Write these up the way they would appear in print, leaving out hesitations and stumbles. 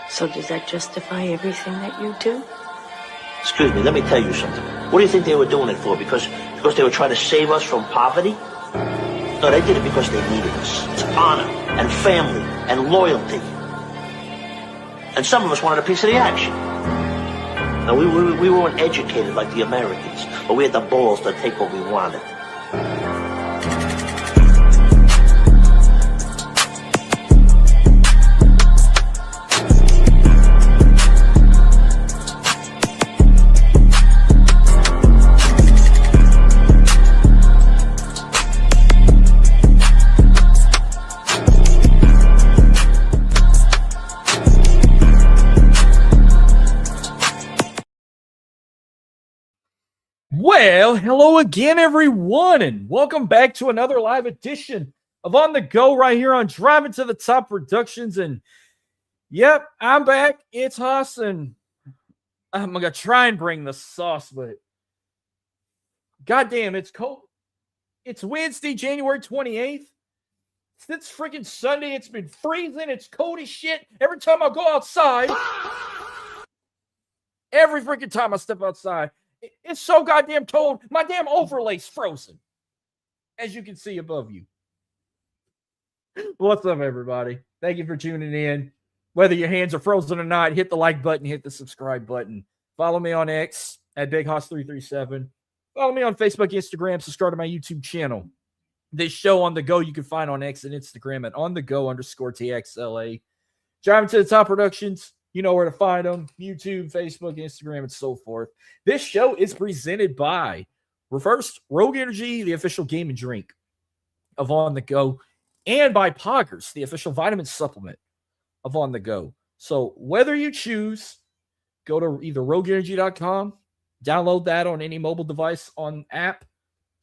So does that justify everything that you do? Excuse me, let me tell you something. What do you think they were doing it for? Because they were trying to save us from poverty? No, they did it because they needed us. It's honor and family and loyalty. And some of us wanted a piece of the action. Now, we weren't educated like the Americans, but we had the balls to take what we wanted. Well, hello again, everyone, and welcome back to another live edition of On The Go right here on Driving to the Top Productions. And yep, I'm back. It's Haas, and I'm going to try and bring the sauce, but goddamn, it's cold. It's Wednesday, January 28th. Since freaking Sunday, it's been freezing. It's cold as shit. Every time I go outside, every freaking time I step outside, it's so goddamn cold. My damn overlay's frozen, as you can see above you. What's up, everybody? Thank you for tuning in. Whether your hands are frozen or not, hit the like button, hit the subscribe button. Follow me on X at BigHoss337. Follow me on Facebook, Instagram. Subscribe to my YouTube channel. This show On The Go you can find on X and Instagram at OnTheGo_TXLA. Driving to the Top Productions. You know where to find them. YouTube, Facebook, Instagram, and so forth. This show is presented by Reverse Rogue Energy, the official game and drink of On The Go, and by POGGERS, the official vitamin supplement of On The Go. So whether you choose, go to either rogueenergy.com, download that on any mobile device on app,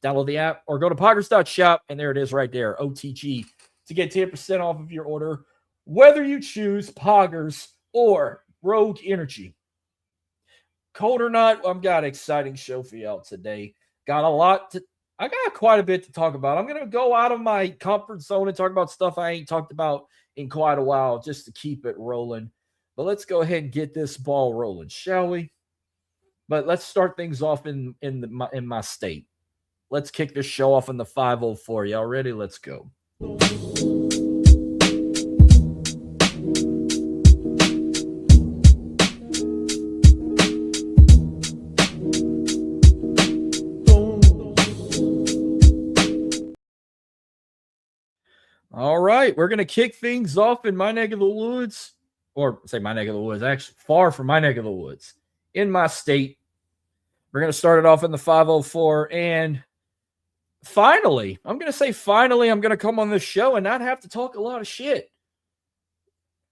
download the app, or go to poggers.shop, and there it is right there, OTG, to get 10% off of your order. Whether you choose POGGERS or Rogue Energy. Cold or not, I've got an exciting show for y'all today. I got quite a bit to talk about. I'm going to go out of my comfort zone and talk about stuff I ain't talked about in quite a while just to keep it rolling. But let's go ahead and get this ball rolling, shall we? But let's start things off in my state. Let's kick this show off in the 504. Y'all ready? Let's go. All right, we're going to kick things off in my neck of the woods, or say my neck of the woods, actually far from my neck of the woods, in my state. We're going to start it off in the 504, and finally, I'm going to come on this show and not have to talk a lot of shit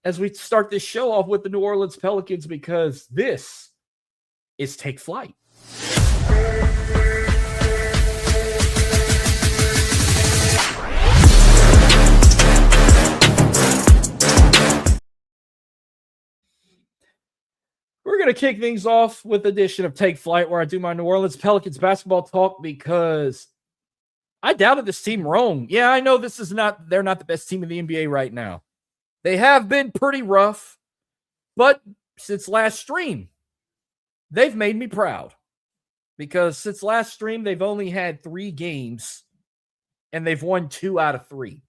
as we start this show off with the New Orleans Pelicans, because this is Take Flight. We're going to kick things off with the edition of Take Flight, where I do my New Orleans Pelicans basketball talk, because I doubted this team wrong. Yeah, I know they're not the best team in the NBA right now. They have been pretty rough, but since last stream, they've made me proud, because since last stream, they've only had 3 games and they've won 2 out of 3.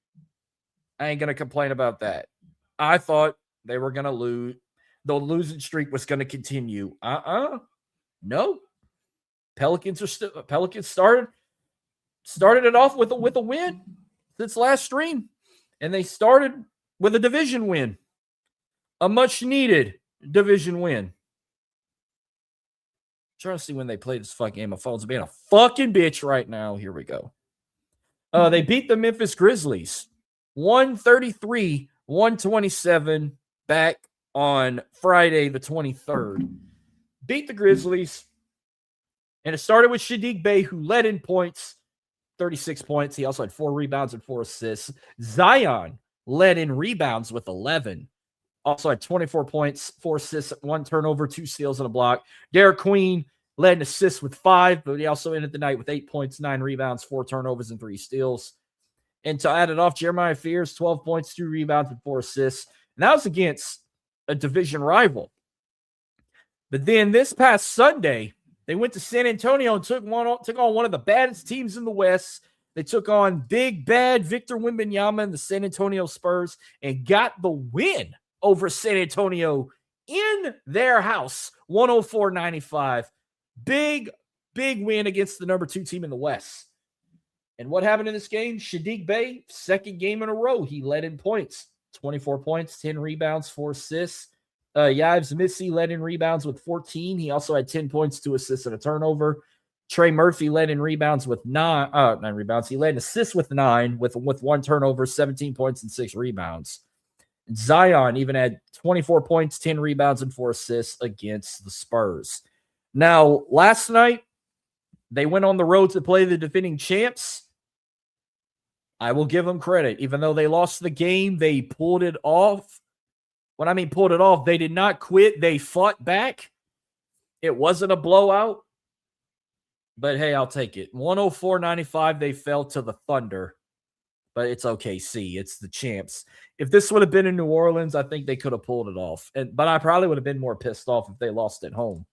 I ain't going to complain about that. I thought they were going to lose. The losing streak was going to continue. No. Pelicans started it off with a win since last stream, and they started with a division win, a much needed division win. I'm trying to see when they played this fucking game. My phone's being a fucking bitch right now. Here we go. They beat the Memphis Grizzlies 133-127 back on Friday the 23rd. Beat the Grizzlies. And it started with Saddiq Bey, who led in points, 36 points. He also had 4 rebounds and 4 assists. Zion led in rebounds with 11. Also had 24 points, 4 assists, 1 turnover, 2 steals, and a block. Derrick Queen led in assists with 5, but he also ended the night with 8 points, 9 rebounds, 4 turnovers, and 3 steals. And to add it off, Jeremiah Fears, 12 points, 2 rebounds, and 4 assists. And that was against a division rival. But then this past Sunday, they went to San Antonio and took on one of the baddest teams in the West. They took on big, bad Victor Wembanyama and the San Antonio Spurs and got the win over San Antonio in their house, 104-95. Big, big win against the number 2 team in the West. And what happened in this game? Saddiq Bey, second game in a row, he led in points. 24 points, 10 rebounds, 4 assists. Yves Missy led in rebounds with 14. He also had 10 points, 2 assists, and a turnover. Trey Murphy led in rebounds with 9 rebounds. He led in assists with 9, with 1 turnover, 17 points, and 6 rebounds. Zion even had 24 points, 10 rebounds, and 4 assists against the Spurs. Now, last night, they went on the road to play the defending champs. I will give them credit. Even though they lost the game, they pulled it off. When I mean pulled it off, they did not quit. They fought back. It wasn't a blowout. But hey, I'll take it. 104-95, they fell to the Thunder. But it's OKC. It's the champs. If this would have been in New Orleans, I think they could have pulled it off. But I probably would have been more pissed off if they lost at home.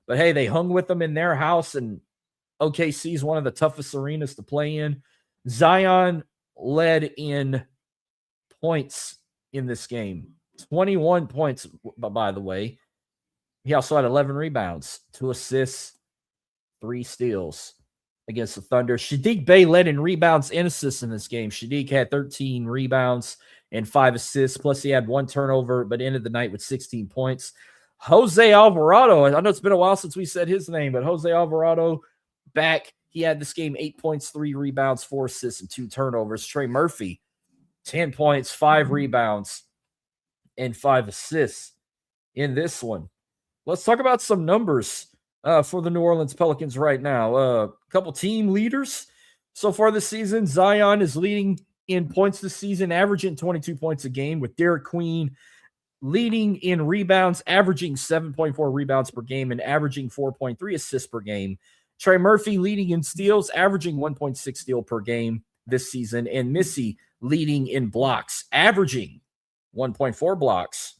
But hey, they hung with them in their house, and OKC is one of the toughest arenas to play in. Zion led in points in this game. 21 points, by the way. He also had 11 rebounds, 2 assists, 3 steals against the Thunder. Saddiq Bey led in rebounds and assists in this game. Saddiq had 13 rebounds and 5 assists, plus he had 1 turnover, but ended the night with 16 points. Jose Alvarado, I know it's been a while since we said his name, but Jose Alvarado back. He had this game 8 points, 3 rebounds, 4 assists, and 2 turnovers. Trey Murphy, 10 points, 5 rebounds, and 5 assists in this one. Let's talk about some numbers for the New Orleans Pelicans right now. A couple team leaders so far this season. Zion is leading in points this season, averaging 22 points a game, with Derrick Queen leading in rebounds, averaging 7.4 rebounds per game and averaging 4.3 assists per game. Trey Murphy leading in steals, averaging 1.6 steal per game this season, and Missy leading in blocks, averaging 1.4 blocks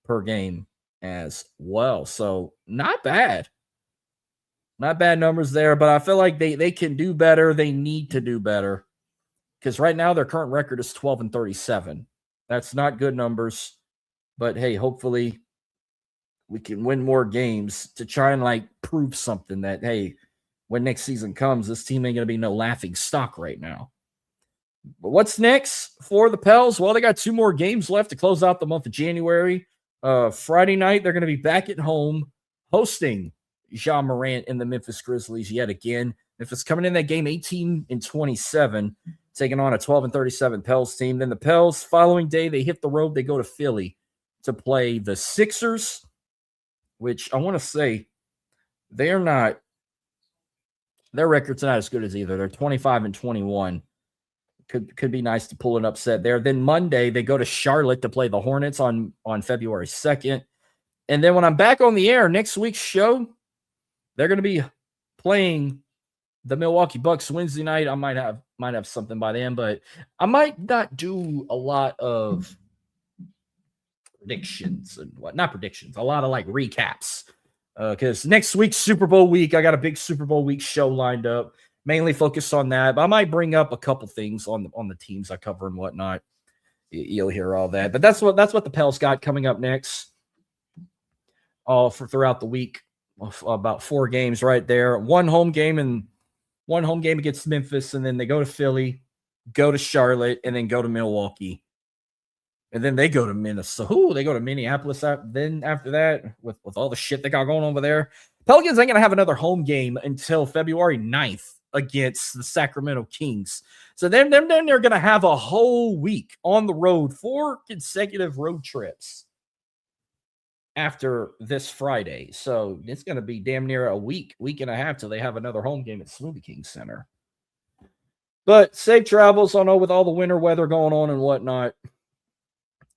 per game as well. So not bad. Not bad numbers there, but I feel like they can do better. They need to do better because right now their current record is 12-37. That's not good numbers, but hey, hopefully we can win more games to try and prove something that, hey, when next season comes, this team ain't going to be no laughing stock right now. But what's next for the Pels? Well, they got 2 more games left to close out the month of January. Friday night, they're going to be back at home hosting Ja Morant and the Memphis Grizzlies yet again. Memphis coming in that game 18-27, taking on a 12-37 Pels team. Then the Pels, following day, they hit the road. They go to Philly to play the Sixers, which I want to say their record's not as good as either. They're 25-21. Could be nice to pull an upset there. Then Monday, they go to Charlotte to play the Hornets on February 2nd. And then when I'm back on the air, next week's show, they're going to be playing the Milwaukee Bucks Wednesday night. I might have something by then, but I might not do a lot of predictions and what, not predictions, a lot of recaps. Because next week's Super Bowl week, I got a big Super Bowl week show lined up, mainly focused on that. But I might bring up a couple things on the teams I cover and whatnot. You'll hear all that. But that's what the Pels got coming up next. For throughout the week, about 4 games right there. One home game against Memphis, and then they go to Philly, go to Charlotte, and then go to Milwaukee. And then they go to Minnesota. They go to Minneapolis. Then after that, with all the shit they got going on over there, Pelicans ain't going to have another home game until February 9th against the Sacramento Kings. So then they're going to have a whole week on the road, 4 consecutive road trips after this Friday. So it's going to be damn near a week and a half till they have another home game at Smoothie King Center. But safe travels. I know with all the winter weather going on and whatnot,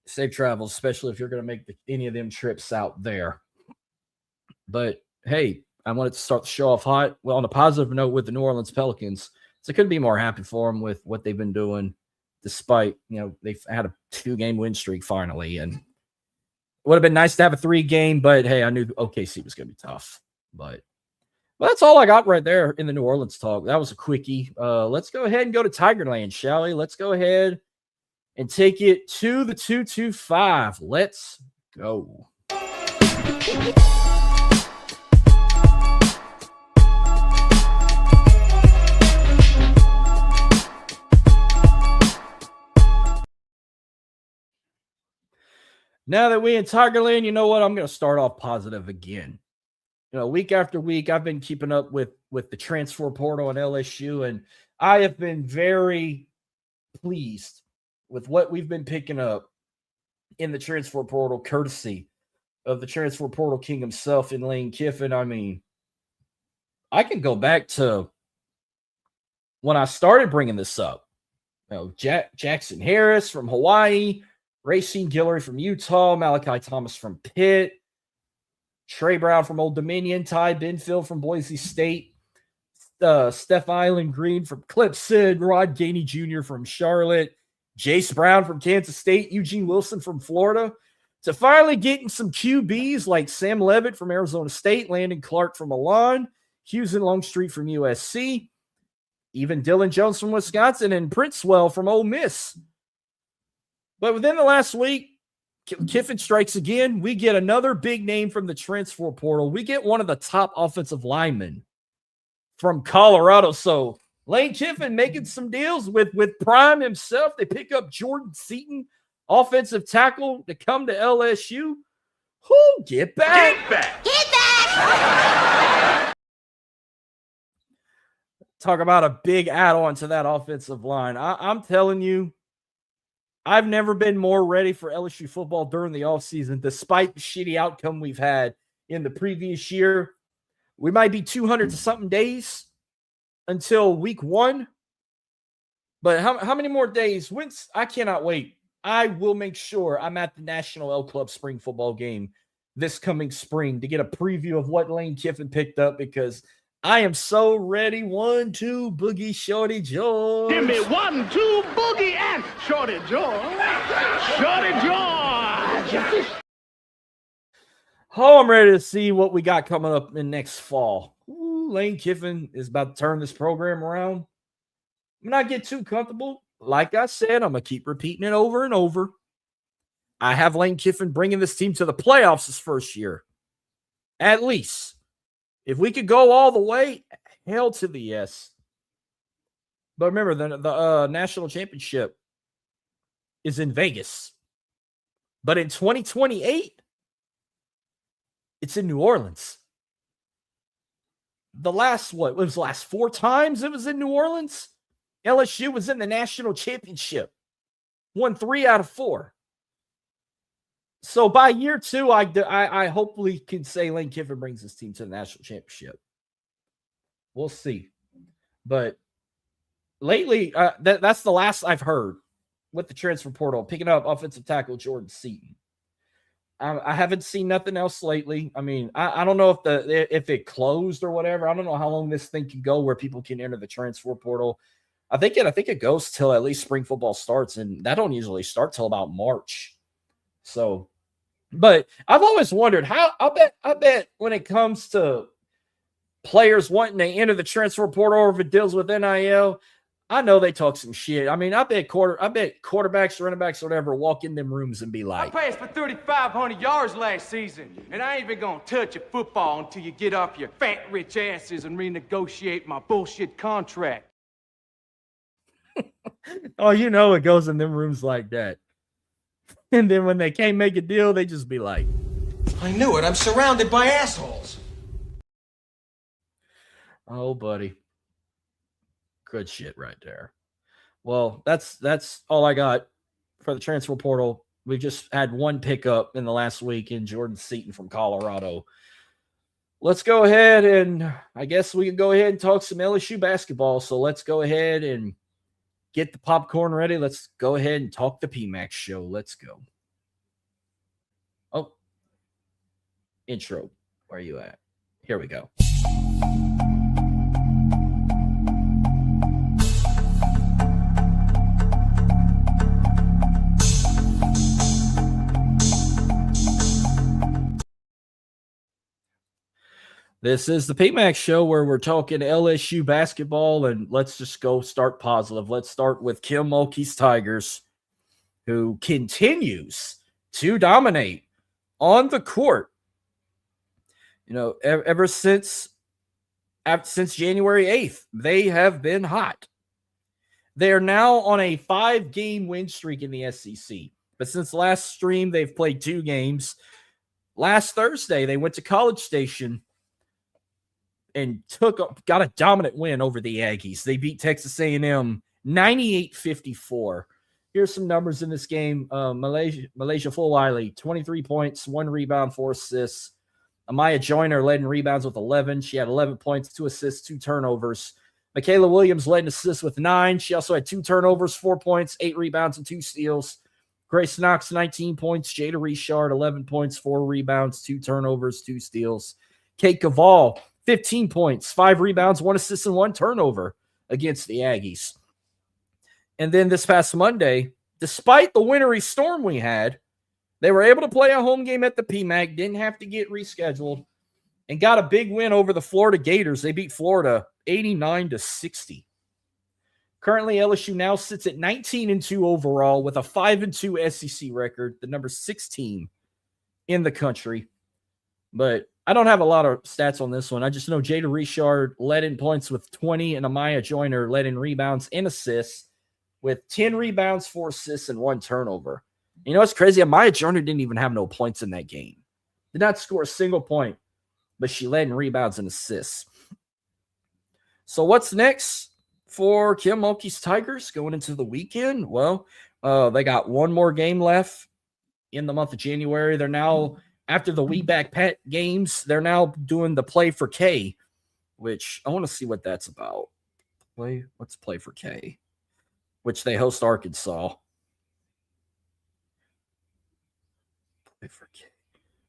safe travels, especially if you're going to make any of them trips out there. But hey, I wanted to start the show off hot. Well, on a positive note with the New Orleans Pelicans. So I couldn't be more happy for them with what they've been doing, despite, they've had a 2-game win streak finally. And would have been nice to have a 3 game, but hey, I knew OKC was going to be tough. But that's all I got right there in the New Orleans talk. That was a quickie. Let's go ahead and go to Tigerland, shall we? Let's go ahead and take it to the 225. Let's go. Now that we in Tigerland, you know what? I'm going to start off positive again. You know, week after week, I've been keeping up with the transfer portal and LSU, and I have been very pleased with what we've been picking up in the transfer portal, courtesy of the transfer portal king himself in Lane Kiffin. I mean, I can go back to when I started bringing this up. You know, Jackson Harris from Hawaii, Racine Guillory from Utah, Malachi Thomas from Pitt, Trey Brown from Old Dominion, Ty Benfield from Boise State, Steph Island Green from Clemson, Rod Gainey Jr. from Charlotte, Jace Brown from Kansas State, Eugene Wilson from Florida, to finally getting some QBs like Sam Levitt from Arizona State, Landon Clark from Milan, Houston Longstreet from USC, even Dylan Jones from Wisconsin, and Princewell from Ole Miss. But within the last week, Kiffin strikes again. We get another big name from the transfer portal. We get one of the top offensive linemen from Colorado. So Lane Kiffin making some deals with Prime himself. They pick up Jordan Seaton, offensive tackle, to come to LSU. Who get back? Get back! Get back! Talk about a big add-on to that offensive line. I'm telling you, I've never been more ready for LSU football during the offseason, despite the shitty outcome we've had in the previous year. We might be 200 to something days until week 1. But how many more days? I cannot wait. I will make sure I'm at the National L Club spring football game this coming spring to get a preview of what Lane Kiffin picked up, because I am so ready. 1, 2, Boogie, Shorty, George. Give me 1, 2, Boogie, and Shorty George. Shorty George. Oh, I'm ready to see what we got coming up in next fall. Ooh, Lane Kiffin is about to turn this program around. I'm not get too comfortable. Like I said, I'm going to keep repeating it over and over. I have Lane Kiffin bringing this team to the playoffs his first year. At least. If we could go all the way, hell to the yes. But remember, the national championship is in Vegas. But in 2028, it's in New Orleans. The last 4 times it was in New Orleans? LSU was in the national championship. Won 3 out of 4. So by year 2, I hopefully can say Lane Kiffin brings his team to the national championship. We'll see. But lately, that's the last I've heard with the transfer portal, picking up offensive tackle Jordan Seaton. I haven't seen nothing else lately. I mean, I don't know if it closed or whatever. I don't know how long this thing can go where people can enter the transfer portal. I think it goes till at least spring football starts, and that don't usually start till about March. So, but I've always wondered how. I bet when it comes to players wanting to enter the transfer portal, or if it deals with NIL, I know they talk some shit. I mean, I bet quarterbacks, running backs, whatever, walk in them rooms and be like, I passed for 3,500 yards last season, and I ain't even gonna touch a football until you get off your fat rich asses and renegotiate my bullshit contract. oh, you know it goes in them rooms like that. And then when they can't make a deal, they just be like, I knew it. I'm surrounded by assholes. oh, buddy. Good shit right there. Well, that's all I got for the transfer portal. We just had one pickup in the last week in Jordan Seaton from Colorado. Let's go ahead and I guess we can go ahead and talk some LSU basketball. So let's go ahead and get the popcorn ready. Let's go ahead and talk the PMAX show. Let's go. Oh, intro. Where are you at? Here we go. This is the PMAX show where we're talking LSU basketball, and let's just go start positive. Let's start with Kim Mulkey's Tigers, who continues to dominate on the court. You know, ever since January 8th, they have been hot. They are now on a 5-game win streak in the SEC. But since last stream, they've played 2 games. Last Thursday, they went to College Station and got a dominant win over the Aggies. They beat Texas A&M 98-54. Here's some numbers in this game. Malaysia Fulwiley, 23 points, 1 rebound, 4 assists. Amaya Joyner led in rebounds with 11. She had 11 points, 2 assists, 2 turnovers. Michaela Williams led in assists with 9. She also had 2 turnovers, 4 points, 8 rebounds, and 2 steals. Grace Knox, 19 points. Jada Richard, 11 points, 4 rebounds, 2 turnovers, 2 steals. Kate Caval, 15 points, 5 rebounds, 1 assist, and 1 turnover against the Aggies. And then this past Monday, despite the wintry storm we had, they were able to play a home game at the PMAC, didn't have to get rescheduled, and got a big win over the Florida Gators. They beat Florida 89-60. Currently, LSU now sits at 19-2 overall with a 5-2 SEC record, the number 6 team in the country. But I don't have a lot of stats on this one. I just know Jada Richard led in points with 20, and Amaya Joyner led in rebounds and assists with 10 rebounds, 4 assists, and 1 turnover. You know what's crazy? Amaya Joyner didn't even have no points in that game. Did not score a single point, but she led in rebounds and assists. So what's next for Kim Mulkey's Tigers going into the weekend? Well, they got 1 more game left in the month of January. They're now, after the We Back Pet games, they're now doing the Play for K, which I want to see what that's about. Let's Play for K, which they host Arkansas. Play for K.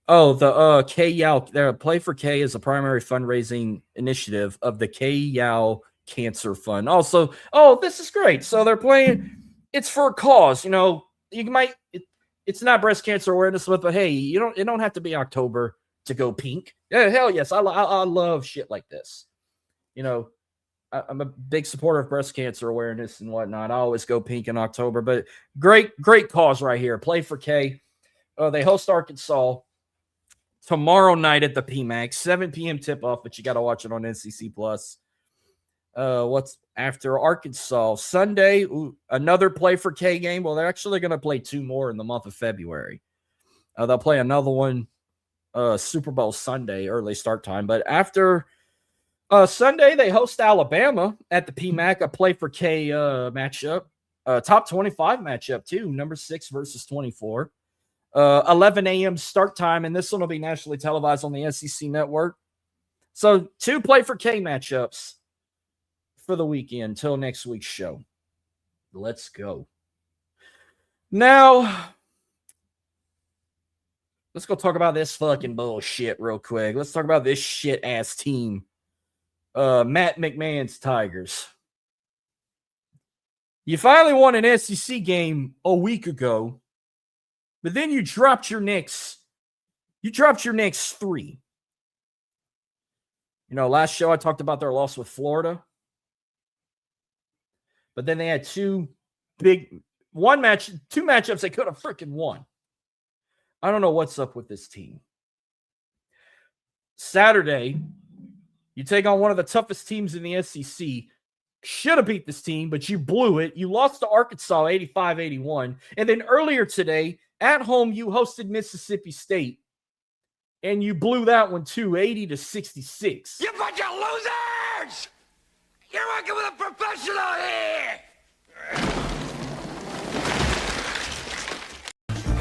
Oh, the K-Yow. Their Play for K is a primary fundraising initiative of the K-Yow Cancer Fund. Also, this is great. So they're playing. It's for a cause. You know, you might. It's not Breast Cancer Awareness Month, but hey, it don't have to be October to go pink. Yeah, hell yes, I love shit like this. You know, I'm a big supporter of breast cancer awareness and whatnot. I always go pink in October, but great cause right here. Play for K. They host Arkansas tomorrow night at the PMAX, 7 p.m. tip-off, but you got to watch it on NCC+. What's after Arkansas? Sunday, another Play for K game. Well, they're actually going to play 2 more in the month of February. They'll play another one Super Bowl Sunday, early start time. But after Sunday, they host Alabama at the PMAC, a Play for K matchup. Top 25 matchup, too. Number 6 versus 24. 11 a.m. start time, and this one will be nationally televised on the SEC network. So 2 Play for K matchups for the weekend till next week's show. Let's go. Now, let's go talk about this fucking bullshit real quick. Let's talk about this shit-ass team. Matt McMahon's Tigers. You finally won an SEC game a week ago, but then you dropped your next 3. You know, last show I talked about their loss with Florida. But then they had 2 matchups they could have freaking won. I don't know what's up with this team. Saturday, you take on one of the toughest teams in the SEC. Should have beat this team, but you blew it. You lost to Arkansas 85-81. And then earlier today, at home, you hosted Mississippi State. And you blew that one too, 80-66. You bunch of losers! You're working with a professional here!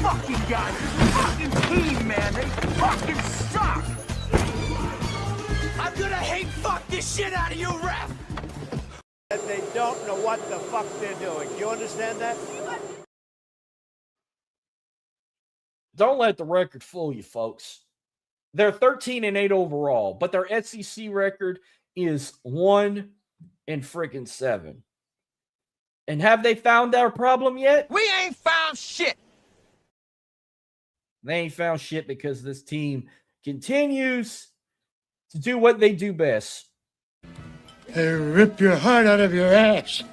Fucking guys, fucking team, man. They fucking suck. I'm gonna hate fuck this shit out of you, ref! That they don't know what the fuck they're doing. You understand that? Don't let the record fool you, folks. They're 13-8 overall, but their SEC record is 1-7. And have they found our problem yet? We ain't found shit! They ain't found shit because this team continues to do what they do best. They rip your heart out of your ass.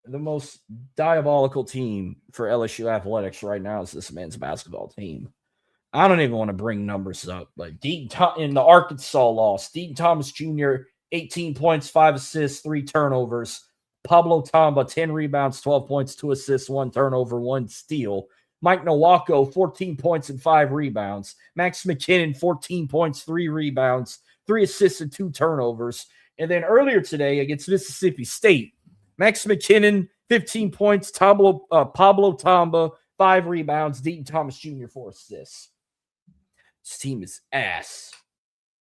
The most diabolical team for LSU athletics right now is this men's basketball team. I don't even want to bring numbers up, but in the Arkansas loss, Deaton Thomas Jr., 18 points, 5 assists, 3 turnovers. Pablo Tamba, 10 rebounds, 12 points, 2 assists, 1 turnover, 1 steal. Mike Nowako, 14 points and 5 rebounds. Max McKinnon, 14 points, 3 rebounds, 3 assists, and 2 turnovers. And then earlier today against Mississippi State, Max McKinnon, 15 points, Pablo Tamba, 5 rebounds, Deaton Thomas Jr., 4 assists. This team is ass.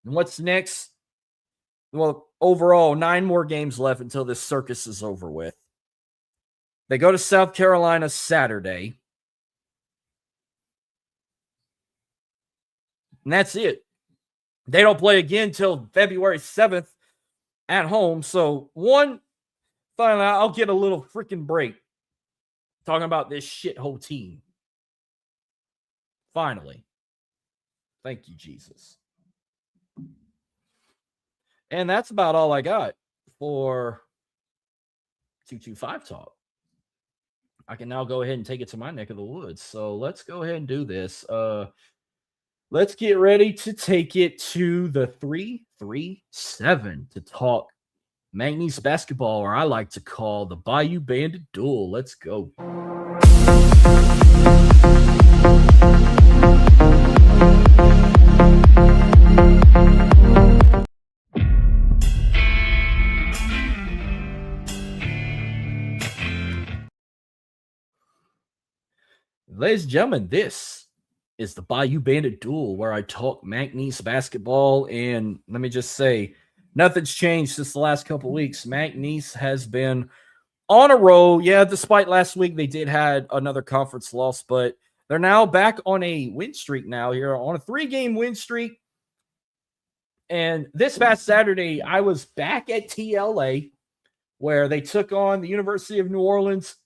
And what's next? Well, overall, 9 more games left until this circus is over with. They go to South Carolina Saturday. And that's it. They don't play again till February 7th at home. So, finally, I'll get a little freaking break talking about this shithole team. Finally. Thank you, Jesus. And that's about all I got for 225 Talk. I can now go ahead and take it to my neck of the woods. So let's go ahead and do this. Let's get ready to take it to the 337 to talk McNeese basketball, or I like to call the Bayou Bandit Duel. Let's go. Ladies and gentlemen, this is the Bayou Bandit Duel, where I talk McNeese basketball. And let me just say, nothing's changed since the last couple weeks. McNeese has been on a roll. Yeah, despite last week, they did have another conference loss, but they're now back on a win streak now here, on a 3-game win streak. And this past Saturday, I was back at TLA, where they took on the University of New Orleans.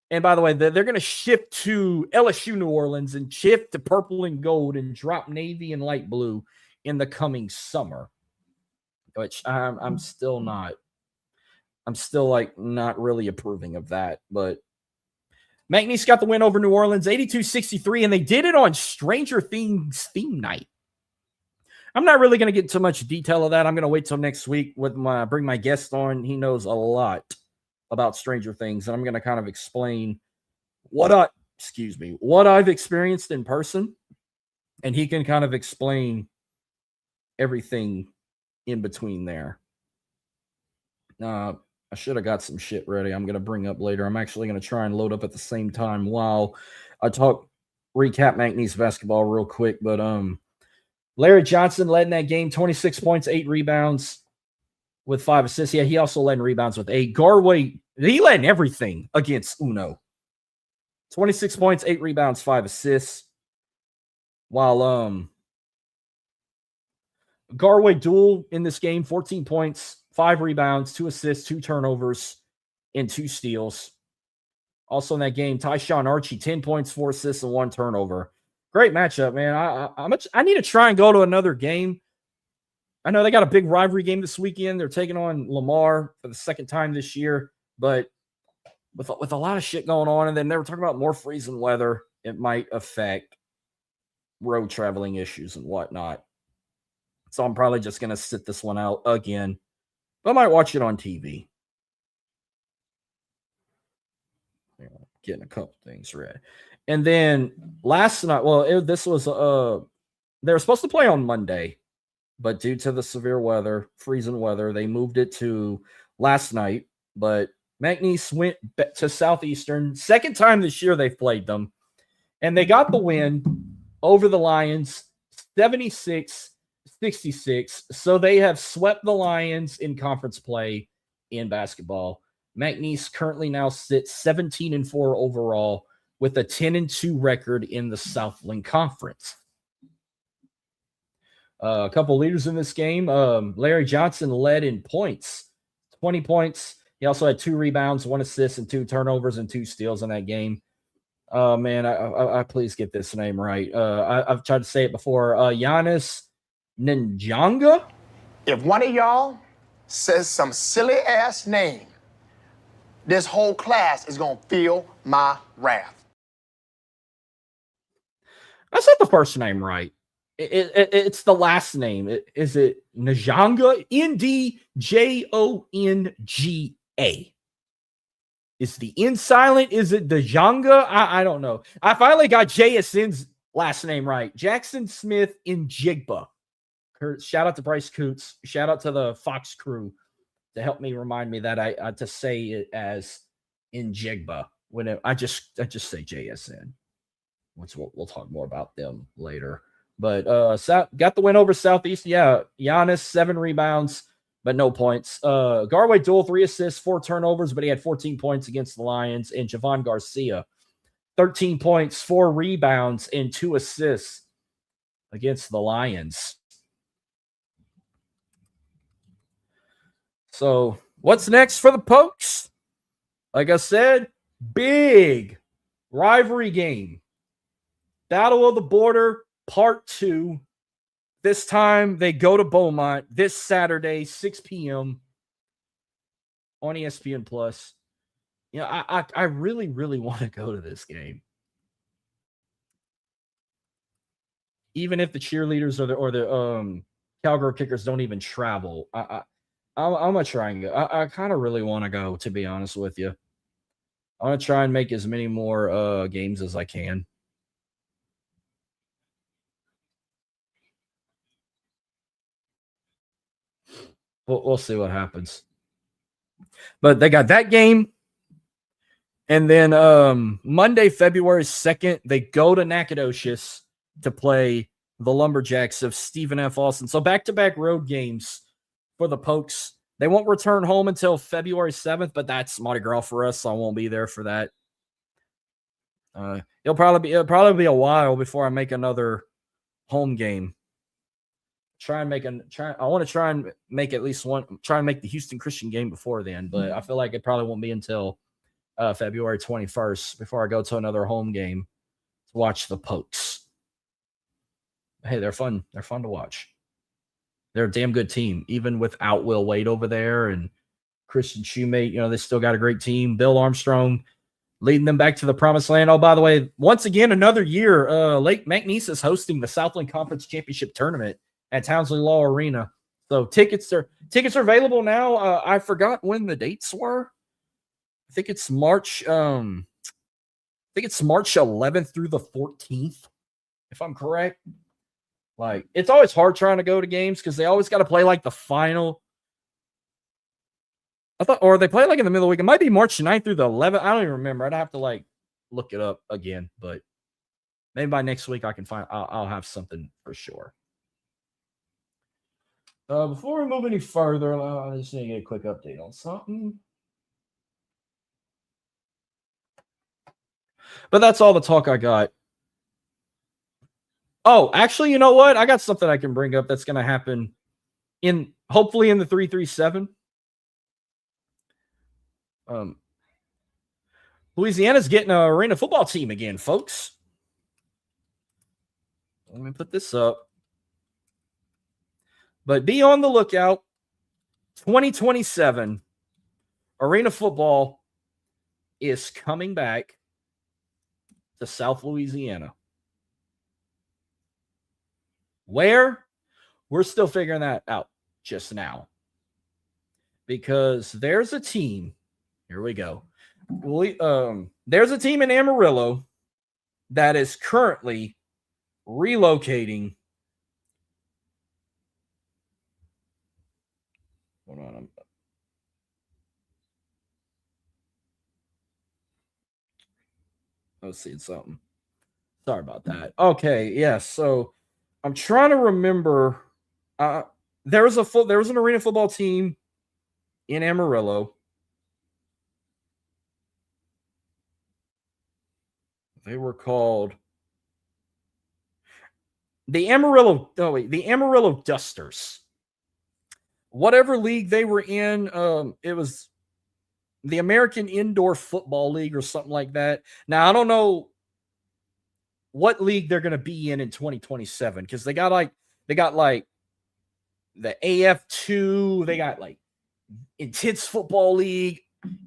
And by the way, they're going to shift to LSU New Orleans and shift to purple and gold and drop navy and light blue in the coming summer, which I'm still not really approving of that. But McNeese got the win over New Orleans, 82-63, and they did it on Stranger Things theme night. I'm not really going to get into much detail of that. I'm going to wait till next week bring my guest on. He knows a lot about Stranger Things, and I'm going to kind of explain what I've experienced in person, and he can kind of explain everything in between there. I should have got some shit ready. I'm going to bring up later. I'm actually going to try and load up at the same time while I recap McNeese basketball real quick. But Larry Johnson led in that game, 26 points, 8 rebounds with 5 assists. Yeah, he also led in rebounds with 8. Garway, he led in everything against Uno. 26 points, 8 rebounds, 5 assists. While Garway Duel in this game, 14 points, 5 rebounds, 2 assists, 2 turnovers, and 2 steals. Also in that game, Tyshawn Archie, 10 points, 4 assists, and 1 turnover. Great matchup, man. I need to try and go to another game. I know they got a big rivalry game this weekend. They're taking on Lamar for the second time this year, but with a lot of shit going on, and then they were talking about more freezing weather, it might affect road traveling issues and whatnot. So I'm probably just going to sit this one out again. But I might watch it on TV. Getting a couple things ready. And then last night, they were supposed to play on Monday, but due to the severe weather, freezing weather, they moved it to last night. But McNeese went to Southeastern. Second time this year they've played them. And they got the win over the Lions, 76-66. So they have swept the Lions in conference play in basketball. McNeese currently now sits 17-4 overall with a 10-2 record in the Southland Conference. A couple leaders in this game. Larry Johnson led in points, 20 points. He also had 2 rebounds, 1 assist, and 2 turnovers and 2 steals in that game. Oh man, I please get this name right. I've tried to say it before. Giannis Ninjanga. If one of y'all says some silly ass name, this whole class is gonna feel my wrath. I said the first name right. It's the last name. Is it Njanga? Ndjonga. Is the N silent? Is it Dejanga? I don't know. I finally got JSN's last name right. Jackson Smith in Jigba. Shout out to Bryce Coots. Shout out to the Fox crew to help me remind me that I to say it as in Jigba. I just say JSN. We'll talk more about them later. But got the win over Southeast. Yeah, Giannis 7 rebounds. But no points. Garway Duel, 3 assists, 4 turnovers, but he had 14 points against the Lions. And Javon Garcia, 13 points, 4 rebounds, and 2 assists against the Lions. So what's next for the Pokes? Like I said, big rivalry game. Battle of the Border, Part 2. This time they go to Beaumont this Saturday, 6 p.m. on ESPN Plus. You know, I really, really want to go to this game. Even if the cheerleaders or the Cowgirl Kickers don't even travel, I'm gonna try and go. I kind of really want to go, to be honest with you. I want to try and make as many more games as I can. We'll see what happens. But they got that game. And then Monday, February 2nd, they go to Nacogdoches to play the Lumberjacks of Stephen F. Austin. So back-to-back road games for the Pokes. They won't return home until February 7th, but that's Mardi Gras for us, so I won't be there for that. It'll probably be a while before I make another home game. I want to try and make at least one. Try and make the Houston Christian game before then, but I feel like it probably won't be until February 21st before I go to another home game to watch the Pokes. Hey, they're fun. They're fun to watch. They're a damn good team, even without Will Wade over there and Christian Shoemate. You know, they still got a great team. Bill Armstrong leading them back to the promised land. Oh, by the way, once again, another year, Lake McNeese is hosting the Southland Conference Championship Tournament at Townsley Law Arena. So tickets are available now. I forgot when the dates were. I think it's March 11th through the 14th, if I'm correct. Like, it's always hard trying to go to games because they always got to play like the final. Or they play like in the middle of the week. It might be March 9th through the 11th. I don't even remember. I'd have to like look it up again, but maybe by next week I can find. I'll have something for sure. Before we move any further, I just need to get a quick update on something. But that's all the talk I got. Oh, actually, you know what? I got something I can bring up that's going to happen hopefully in the 337. Louisiana's getting an arena football team again, folks. Let me put this up. But be on the lookout. 2027 arena football is coming back to South Louisiana. Where? We're still figuring that out just now. Because there's a team. Here we go. There's a team in Amarillo that is currently relocating. Hold on. I was seeing something. Sorry about that. Okay, yeah. So I'm trying to remember. There was an arena football team in Amarillo. They were called the Amarillo Dusters. Whatever league they were in, it was the American Indoor Football League or something like that. Now, I don't know what league they're going to be in 2027, because they got like the AF2, they got like intense football league,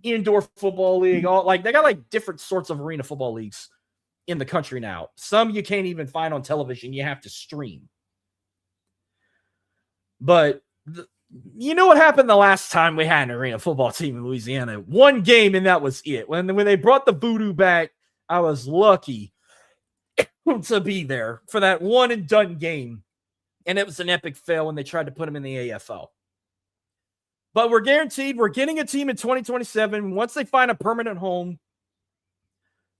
indoor football league, all like they got like different sorts of arena football leagues in the country now. Some you can't even find on television, you have to stream. But you know what happened the last time we had an arena football team in Louisiana? One game, and that was it. When they brought the voodoo back, I was lucky to be there for that one and done game. And it was an epic fail when they tried to put him in the AFL. But we're guaranteed we're getting a team in 2027 once they find a permanent home.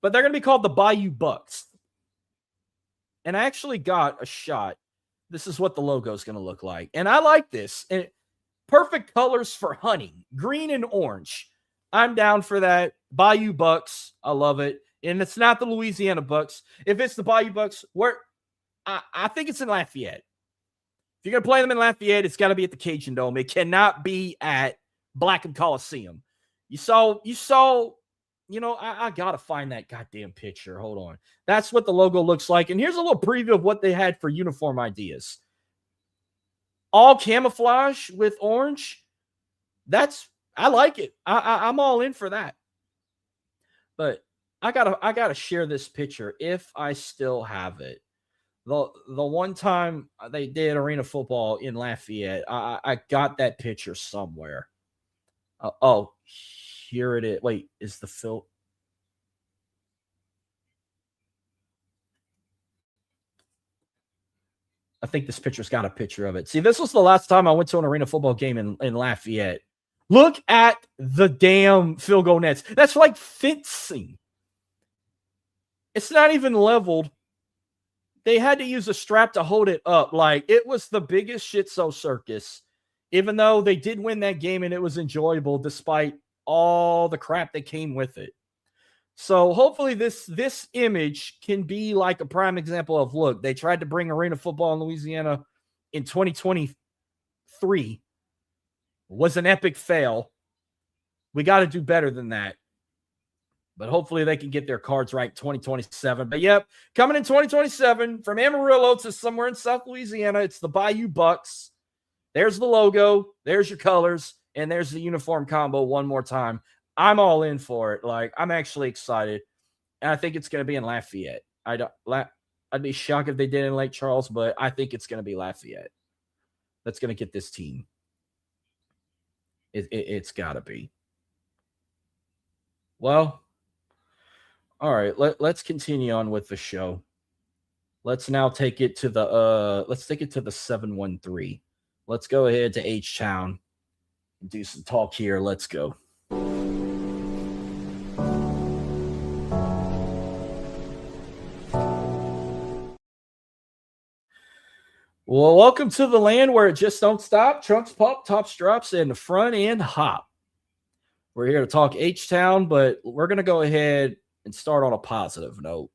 But they're going to be called the Bayou Bucks. And I actually got a shot. This is what the logo is going to look like. And I like this. And perfect colors for hunting. Green and orange. I'm down for that. Bayou Bucks. I love it. And it's not the Louisiana Bucks. If it's the Bayou Bucks, I think it's in Lafayette. If you're going to play them in Lafayette, it's got to be at the Cajun Dome. It cannot be at Blackham Coliseum. You saw, I got to find that goddamn picture. Hold on. That's what the logo looks like. And here's a little preview of what they had for uniform ideas. All camouflage with orange. I like it. I'm all in for that. But I gotta share this picture if I still have it. The one time they did arena football in Lafayette, I got that picture somewhere. Oh, here it is. Wait, is the film? I think this picture's got a picture of it. See, this was the last time I went to an arena football game in Lafayette. Look at the damn field goal nets. That's like fencing. It's not even leveled. They had to use a strap to hold it up. Like, it was the biggest shit show circus. Even though they did win that game and it was enjoyable despite all the crap that came with it. So hopefully this image can be like a prime example of, look, they tried to bring arena football in Louisiana in 2023. Was an epic fail. We got to do better than that. But hopefully they can get their cards right 2027. But yep, coming in 2027 from Amarillo to somewhere in South Louisiana, it's the Bayou Bucks. There's the logo. There's your colors. And there's the uniform combo one more time. I'm all in for it. Like, I'm actually excited. And I think it's going to be in Lafayette. I'd be shocked if they did in Lake Charles, but I think it's going to be Lafayette. That's going to get this team. It's got to be. Well, all right, let's continue on with the show. Let's now take it to the 713. Let's go ahead to H-Town and do some talk here. Let's go. Well, welcome to the land where it just don't stop. Trunks pop, tops drops, and the front end hop. We're here to talk H-Town, but we're going to go ahead and start on a positive note.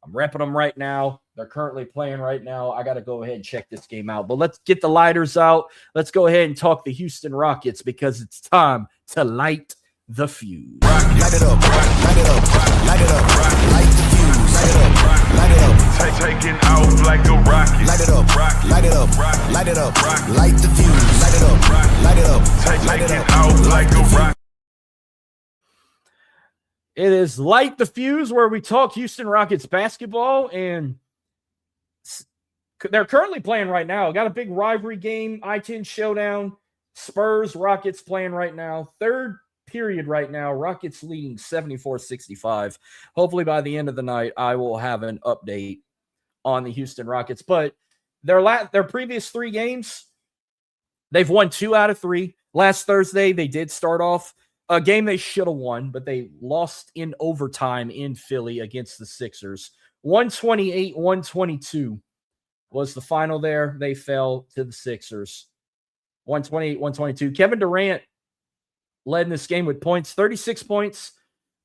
I'm repping them right now. They're currently playing right now. I got to go ahead and check this game out. But let's get the lighters out. Let's go ahead and talk the Houston Rockets because it's time to light the fuse. Light it up, light it up, light it up, light the fuse. Light it up, light it up. Taking off like a rocket. Light it up, light it up, light it up, light the fuse. Light it up, light it up, light it up. Taking off like a rocket. It is Light the Fuse, where we talk Houston Rockets basketball, and they're currently playing right now. Got a big rivalry game, I-10 showdown. Spurs, Rockets playing right now. Third period right now. Rockets leading 74-65. Hopefully by the end of the night, I will have an update on the Houston Rockets. But their previous 3 games, they've won 2 out of 3. Last Thursday, they did start off a game they should have won, but they lost in overtime in Philly against the Sixers. 128-122 was the final there. They fell to the Sixers. 128-122. Kevin Durant led in this game with points, 36 points,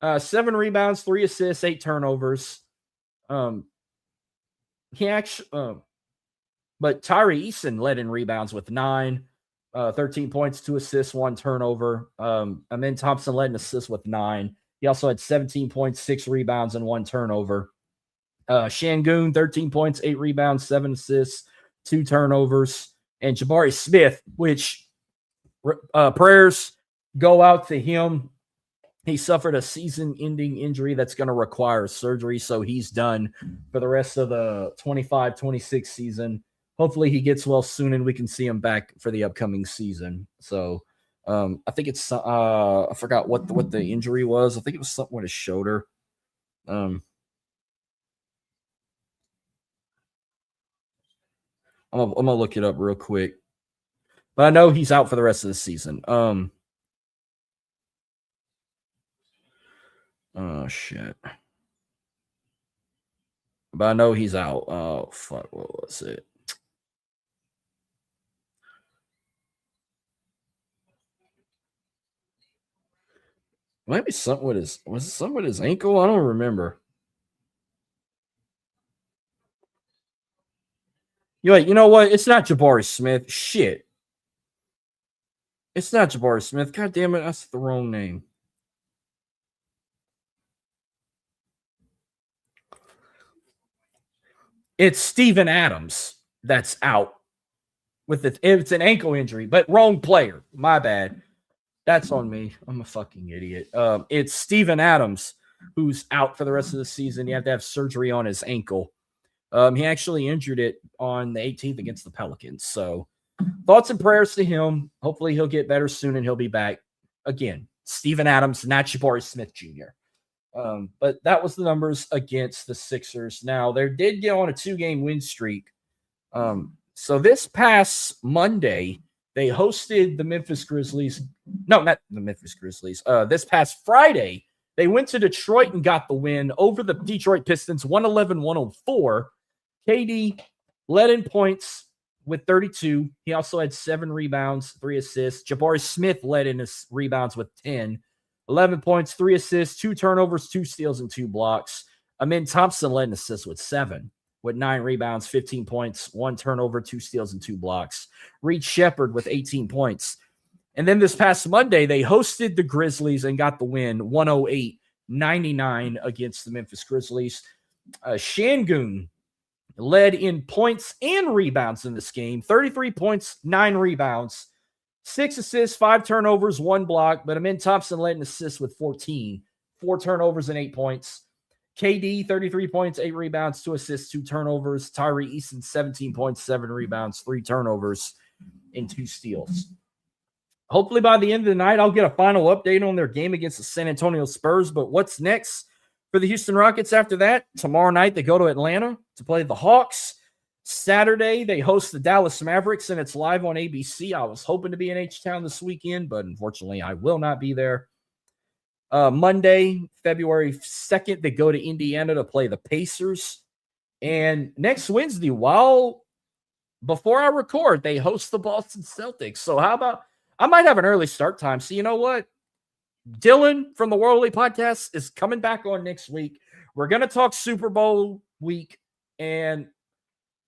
7 rebounds, 3 assists, 8 turnovers. But Tyree Eason led in rebounds with 9. 13 points, 2 assists, 1 turnover. Amen Thompson led an assist with 9. He also had 17 points, 6 rebounds, and 1 turnover. Shangoon, 13 points, 8 rebounds, 7 assists, 2 turnovers. And Jabari Smith, which prayers go out to him. He suffered a season-ending injury that's going to require surgery, so he's done for the rest of the 25-26 season. Hopefully he gets well soon and we can see him back for the upcoming season. So I think it's I forgot what the injury was. I think it was something with his shoulder. I'm gonna look it up real quick. But I know he's out for the rest of the season. Oh shit. But I know he's out. Oh fuck, what was it? Maybe something with his ankle? I don't remember. You're like, you know what? It's not Jabari Smith. Shit. It's not Jabari Smith. God damn it, that's the wrong name. It's Steven Adams that's out with it. It's an ankle injury, but wrong player. My bad. That's on me. I'm a fucking idiot. It's Steven Adams who's out for the rest of the season. You have to have surgery on his ankle. He actually injured it on the 18th against the Pelicans. So thoughts and prayers to him. Hopefully he'll get better soon and he'll be back. Again, Steven Adams, not Jabari Smith Jr. But that was the numbers against the Sixers. Now, they did get on a 2-game win streak. So this past Monday, they hosted the Memphis Grizzlies. No, not the Memphis Grizzlies. This past Friday, they went to Detroit and got the win over the Detroit Pistons, 111-104. KD led in points with 32. He also had 7 rebounds, 3 assists. Jabari Smith led in his rebounds with 10. 11 points, 3 assists, 2 turnovers, 2 steals, and 2 blocks. Amin Thompson led in assists with 7, with 9 rebounds, 15 points, 1 turnover, 2 steals, and 2 blocks. Reed Shepherd with 18 points. And then this past Monday, they hosted the Grizzlies and got the win, 108-99 against the Memphis Grizzlies. Shangoon led in points and rebounds in this game, 33 points, 9 rebounds. 6 assists, 5 turnovers, 1 block, but Amin Thompson led in assists with 14, 4 turnovers and 8 points. KD, 33 points, 8 rebounds, 2 assists, 2 turnovers. Tyree Easton, 17 points, 7 rebounds, 3 turnovers, and 2 steals. Hopefully by the end of the night, I'll get a final update on their game against the San Antonio Spurs, but what's next for the Houston Rockets after that? Tomorrow night, they go to Atlanta to play the Hawks. Saturday, they host the Dallas Mavericks, and it's live on ABC. I was hoping to be in H-Town this weekend, but unfortunately, I will not be there. Monday, February 2nd, they go to Indiana to play the Pacers. And next Wednesday, before I record, they host the Boston Celtics. So how about, I might have an early start time. So you know what? Dylan from the Worldly Podcast is coming back on next week. We're going to talk Super Bowl week, and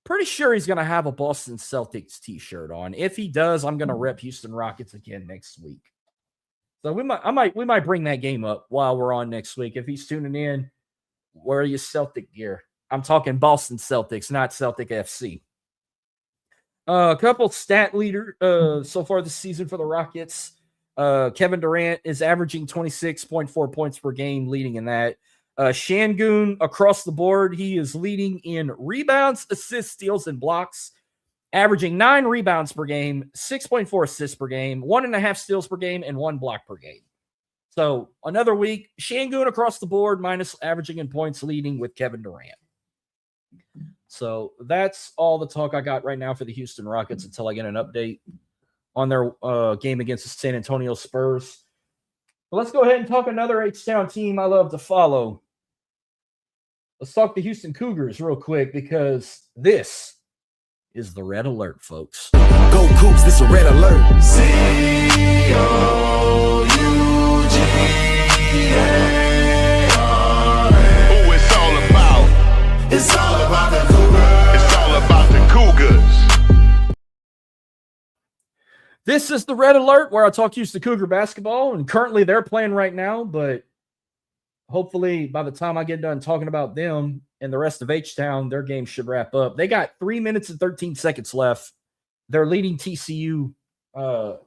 pretty sure he's going to have a Boston Celtics t-shirt on. If he does, I'm going to rep Houston Rockets again next week. So we might bring that game up while we're on next week. If he's tuning in, wear your Celtic gear. I'm talking Boston Celtics, not Celtic FC. A couple stat leader so far this season for the Rockets. Kevin Durant is averaging 26.4 points per game, leading in that. Shangoon, across the board, he is leading in rebounds, assists, steals, and blocks, averaging 9 rebounds per game, 6.4 assists per game, 1.5 steals per game, and 1 block per game. So another week, Shangoon across the board, minus averaging in points, leading with Kevin Durant. So that's all the talk I got right now for the Houston Rockets until I get an update on their game against the San Antonio Spurs. But let's go ahead and talk another H-Town team I love to follow. Let's talk the Houston Cougars real quick because this is the Red Alert, folks. Go Cougs, this is a Red Alert. Who it's all about? It's all about the Cougars. It's all about the Cougars. This is the Red Alert where I talk Houston Cougar basketball, and currently they're playing right now, but hopefully by the time I get done talking about them and the rest of H-Town, their game should wrap up. They got 3 minutes and 13 seconds left. They're leading TCU. It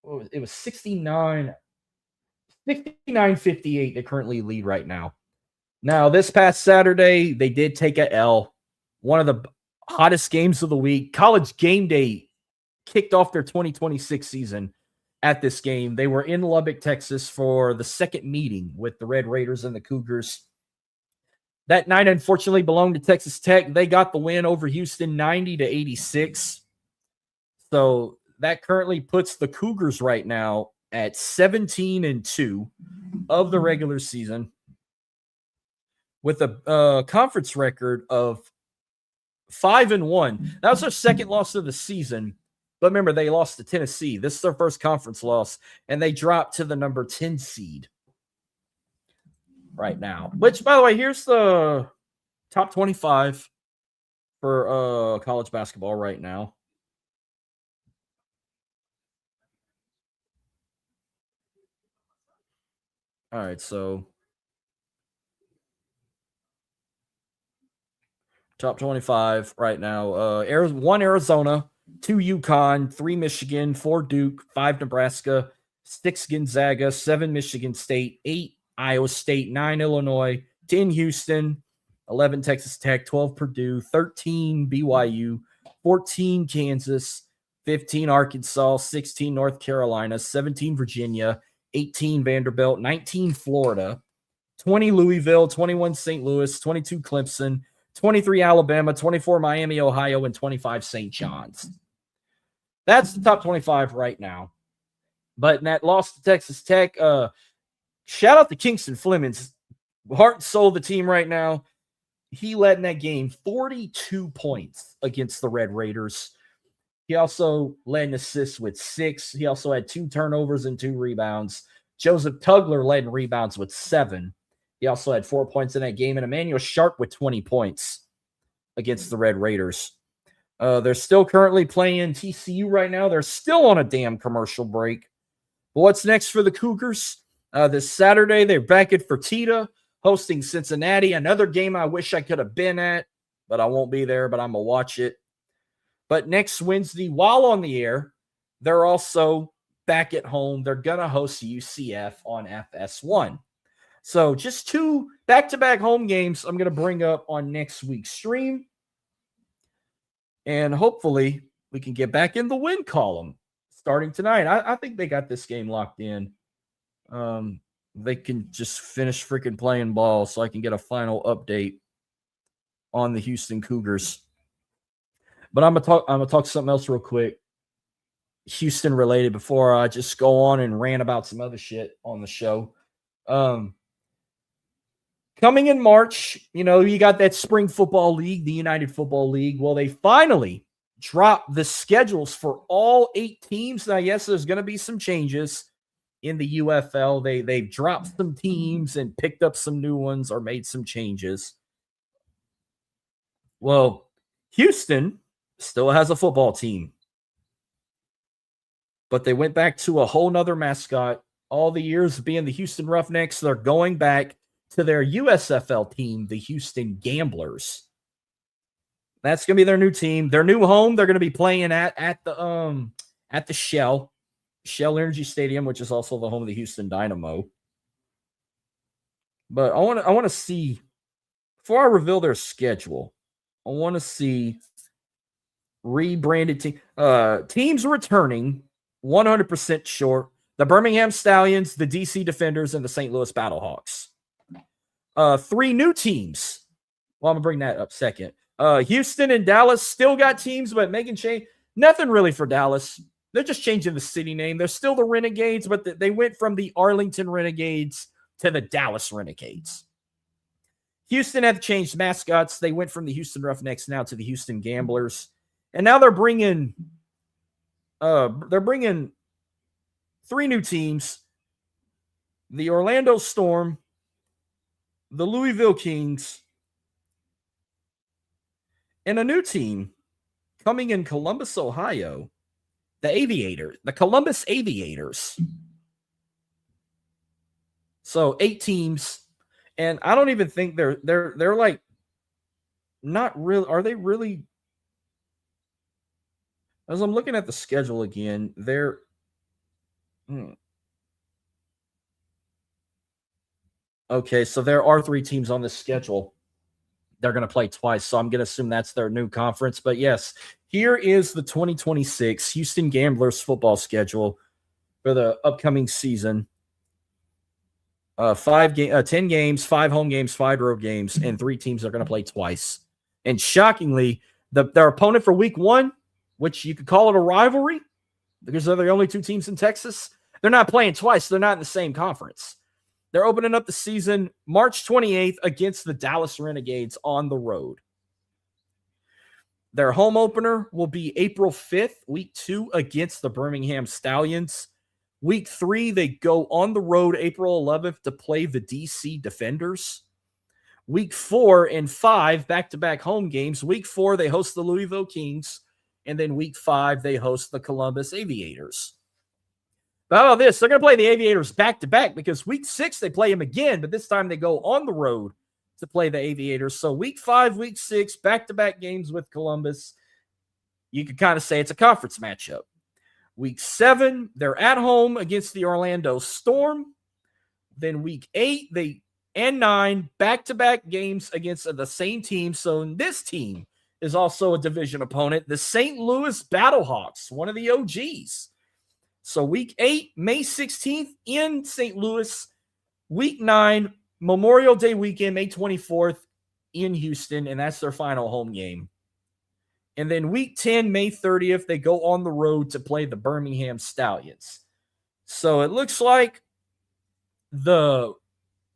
was 69-58 they currently lead right now. Now, this past Saturday, they did take a L. One of the hottest games of the week. College Game Day kicked off their 2026 season at this game. They were in Lubbock, Texas for the second meeting with the Red Raiders and the Cougars. That night, unfortunately, belonged to Texas Tech. They got the win over Houston 90-86. So that currently puts the Cougars right now at 17-2 of the regular season with a conference record of 5-1. That was their second loss of the season. But remember, they lost to Tennessee. This is their first conference loss, and they dropped to the number 10 seed right now. Which, by the way, here's the top 25 for college basketball right now. All right, so top 25 right now. 1 Arizona, 2 UConn, 3 Michigan, 4 Duke, 5 Nebraska, 6 Gonzaga, 7 Michigan State, 8 Iowa State, 9 Illinois, 10 Houston, 11 Texas Tech, 12 Purdue, 13 BYU, 14 Kansas, 15 Arkansas, 16 North Carolina, 17 Virginia, 18 Vanderbilt, 19 Florida, 20 Louisville, 21 St. Louis, 22 Clemson, 23 Alabama, 24 Miami, Ohio, and 25 St. John's. That's the top 25 right now. But in that loss to Texas Tech, shout out to Kingston Flemings, heart and soul of the team right now. He led in that game 42 points against the Red Raiders. He also led in assists with 6. He also had 2 turnovers and 2 rebounds. Joseph Tugler led in rebounds with 7. He also had 4 points in that game. And Emmanuel Sharp with 20 points against the Red Raiders. They're still currently playing TCU right now. They're still on a damn commercial break. But what's next for the Cougars? This Saturday, they're back at Fertitta hosting Cincinnati. Another game I wish I could have been at, but I won't be there, but I'm going to watch it. But next Wednesday, while on the air, they're also back at home. They're going to host UCF on FS1. So just 2 back-to-back home games I'm going to bring up on next week's stream. And hopefully we can get back in the win column starting tonight. I think they got this game locked in. They can just finish freaking playing ball so I can get a final update on the Houston Cougars. But I'm gonna talk something else real quick, Houston related, before I just go on and rant about some other shit on the show. Coming in March, you got that spring football league, the United Football League. Well, they finally dropped the schedules for all 8 teams. Now, yes, there's going to be some changes in the UFL. They've dropped some teams and picked up some new ones or made some changes. Well, Houston still has a football team, but they went back to a whole nother mascot. All the years of being the Houston Roughnecks, they're going back to their USFL team, the Houston Gamblers. That's going to be their new team, their new home. They're going to be playing at the Shell Energy Stadium, which is also the home of the Houston Dynamo. But I want to see, before I reveal their schedule, I want to see rebranded teams returning 100% short: the Birmingham Stallions, the DC Defenders, and the St. Louis Battlehawks. 3 new teams. Well, I'm going to bring that up second. Houston and Dallas still got teams, but making change. Nothing really for Dallas. They're just changing the city name. They're still the Renegades, but they went from the Arlington Renegades to the Dallas Renegades. Houston had changed mascots. They went from the Houston Roughnecks now to the Houston Gamblers. And now they're bringing 3 new teams: the Orlando Storm, the Louisville Kings, and a new team coming in Columbus, Ohio, the Columbus Aviators. So 8 teams, and I don't even think they're like not real. Are they really? As I'm looking at the schedule again, they're okay. So there are 3 teams on this schedule. They're going to play twice, so I'm going to assume that's their new conference. But yes, here is the 2026 Houston Gamblers football schedule for the upcoming season. 10 games, 5 home games, 5 road games, and 3 teams are going to play twice. And shockingly, their opponent for week 1, which you could call it a rivalry because they're the only 2 teams in Texas, they're not playing twice. They're not in the same conference. They're opening up the season March 28th against the Dallas Renegades on the road. Their home opener will be April 5th, week 2, against the Birmingham Stallions. Week 3, they go on the road April 11th to play the DC Defenders. Week 4 and 5, back-to-back home games. Week 4, they host the Louisville Kings. And then week 5, they host the Columbus Aviators. But how about this? They're going to play the Aviators back-to-back because week 6, they play them again, but this time they go on the road to play the Aviators. So week 5, week 6, back-to-back games with Columbus. You could kind of say it's a conference matchup. Week 7, they're at home against the Orlando Storm. Then week 8, and 9, back-to-back games against the same team. So this team is also a division opponent, the St. Louis Battlehawks, one of the OGs. So week 8, May 16th in St. Louis. Week 9, Memorial Day weekend, May 24th in Houston, and that's their final home game. And then week 10, May 30th, they go on the road to play the Birmingham Stallions. So it looks like the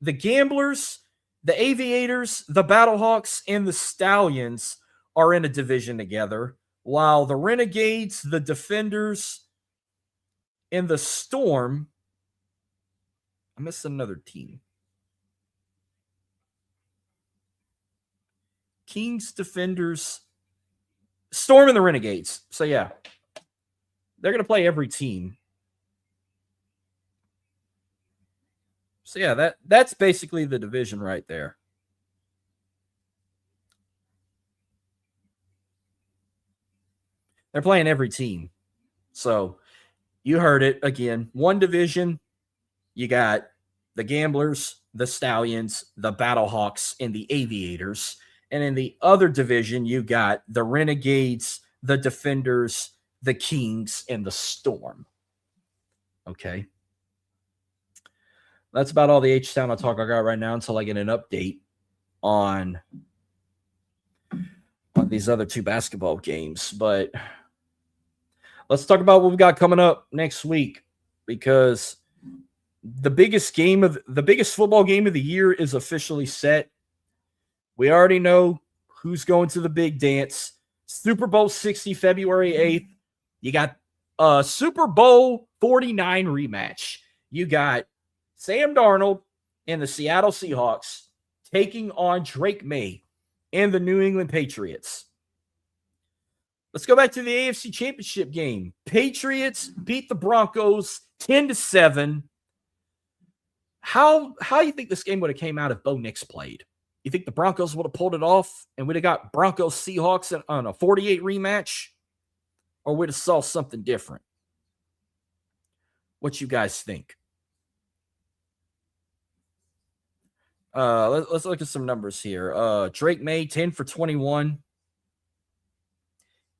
Gamblers, the Aviators, the Battlehawks, and the Stallions are in a division together, while the Renegades, the Defenders, and the Storm, I missed another team. Kings, Defenders, Storm, and the Renegades. So yeah, they're going to play every team. So yeah, that's basically the division right there. They're playing every team. So you heard it again. One division, you got the Gamblers, the Stallions, the Battlehawks, and the Aviators. And in the other division, you got the Renegades, the Defenders, the Kings, and the Storm. Okay. That's about all the H-Town talk I got right now until I get an update on these other 2 basketball games. But let's talk about what we got coming up next week, because the biggest football game of the year is officially set. We already know who's going to the big dance. Super Bowl 60, February 8th. You got a Super Bowl 49 rematch. You got Sam Darnold and the Seattle Seahawks taking on Drake May and the New England Patriots. Let's go back to the AFC Championship game. Patriots beat the Broncos 10-7. How you think this game would have came out if Bo Nix played? You think the Broncos would have pulled it off and we'd have got Broncos Seahawks on a 48 rematch? Or we'd have saw something different? What you guys think? Let's look at some numbers here. Drake May, 10 for 21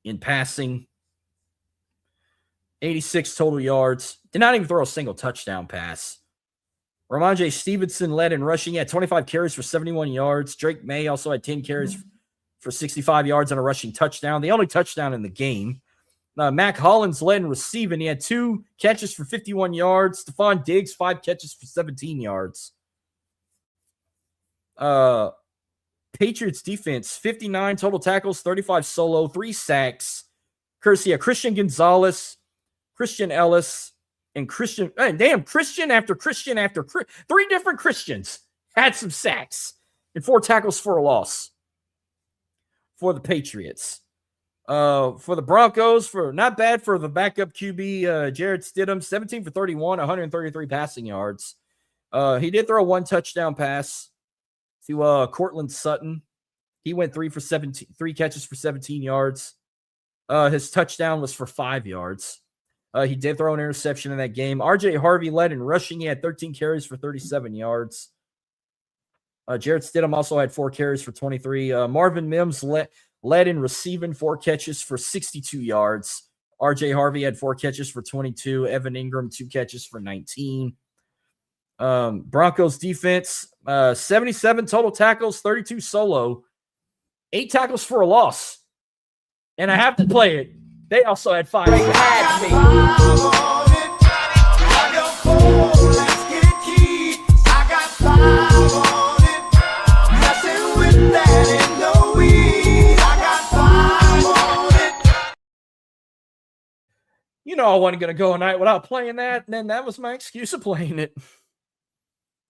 in passing, 86 total yards. Did not even throw a single touchdown pass. Ramondre Stevenson led in rushing. He had 25 carries for 71 yards. Drake May also had 10 carries for 65 yards and a rushing touchdown. The only touchdown in the game. Mac Hollins led in receiving. He had 2 catches for 51 yards. Stephon Diggs, 5 catches for 17 yards. Patriots defense, 59 total tackles, 35 solo, 3 sacks. Courtesy of Christian Gonzalez, Christian Ellis, and Christian after 3 different Christians had some sacks and 4 tackles for a loss for the Patriots. For the Broncos, not bad for the backup QB, Jared Stidham, 17 for 31, 133 passing yards. He did throw one touchdown pass to Cortland Sutton. He went 3 catches for 17 yards. His touchdown was for 5 yards. He did throw an interception in that game. RJ Harvey led in rushing. He had 13 carries for 37 yards. Jarrett Stidham also had 4 carries for 23. Marvin Mims led in receiving, 4 catches for 62 yards. RJ Harvey had 4 catches for 22. Evan Ingram, 2 catches for 19. Broncos defense, 77 total tackles, 32 solo, 8 tackles for a loss. And I have to play it. They also had 5. They had me. You know I wasn't going to go a night without playing that, and then that was my excuse of playing it.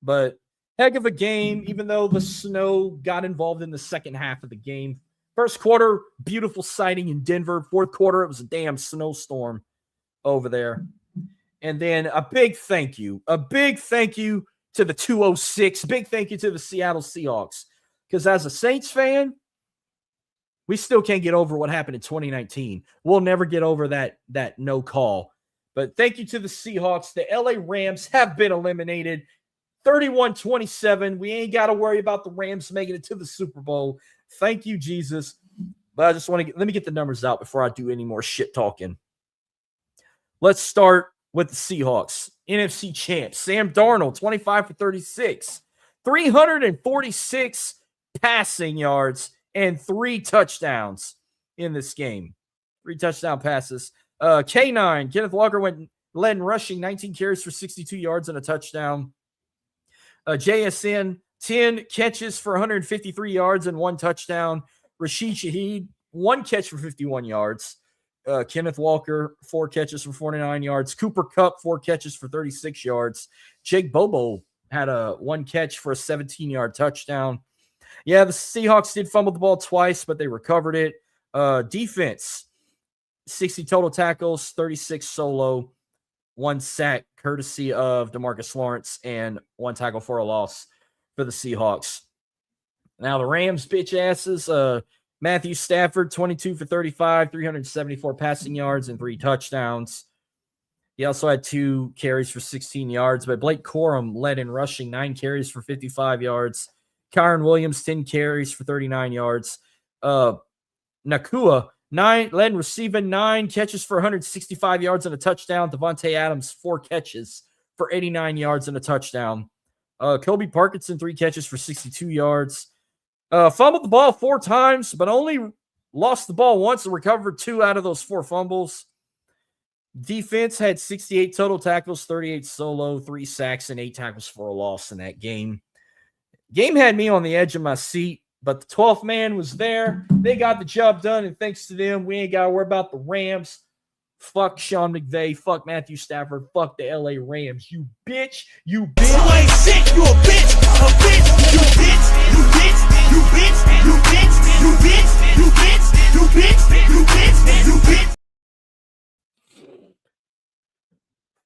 But heck of a game, even though the snow got involved in the second half of the game. First quarter, beautiful sighting in Denver. Fourth quarter, it was a damn snowstorm over there. And then a big thank you to the 206. Big thank you to the Seattle Seahawks. Because as a Saints fan, we still can't get over what happened in 2019. We'll never get over that no call. But thank you to the Seahawks. The LA Rams have been eliminated. 31-27. We ain't got to worry about the Rams making it to the Super Bowl. Thank you, Jesus. But I just want to let me get the numbers out before I do any more shit talking. Let's start with the Seahawks. NFC champs. Sam Darnold, 25 for 36. 346 passing yards and 3 touchdowns in this game. 3 touchdown passes. K9, Kenneth Walker led in rushing, 19 carries for 62 yards and a touchdown. JSN, 10 catches for 153 yards and 1 touchdown. Rashid Shaheed, 1 catch for 51 yards. Kenneth Walker, 4 catches for 49 yards. Cooper Kupp, 4 catches for 36 yards. Jake Bobo had 1 catch for a 17-yard touchdown. Yeah, the Seahawks did fumble the ball twice, but they recovered it. Defense, 60 total tackles, 36 solo, 1 sack, courtesy of DeMarcus Lawrence, and 1 tackle for a loss for the Seahawks. Now the Rams, bitch asses, Matthew Stafford, 22 for 35, 374 passing yards and 3 touchdowns. He also had 2 carries for 16 yards, but Blake Corum led in rushing, 9 carries for 55 yards. Kyron Williams, 10 carries for 39 yards. Nakua, 9 led in receiving, 9 catches for 165 yards and a touchdown. Devontae Adams, 4 catches for 89 yards and a touchdown. Kobe Parkinson, 3 catches for 62 yards. Fumbled the ball 4 times, but only lost the ball once and recovered 2 out of those 4 fumbles. Defense had 68 total tackles, 38 solo, 3 sacks, and 8 tackles for a loss in that game. Game had me on the edge of my seat, but the 12th man was there. They got the job done, and thanks to them, we ain't got to worry about the Rams. Fuck Sean McVay. Fuck Matthew Stafford. Fuck the LA Rams. You bitch. You bitch. You ain't sick. You a bitch. A bitch. You bitch. You bitch. You bitch. You bitch. You bitch. You bitch. You bitch. You bitch. You bitch.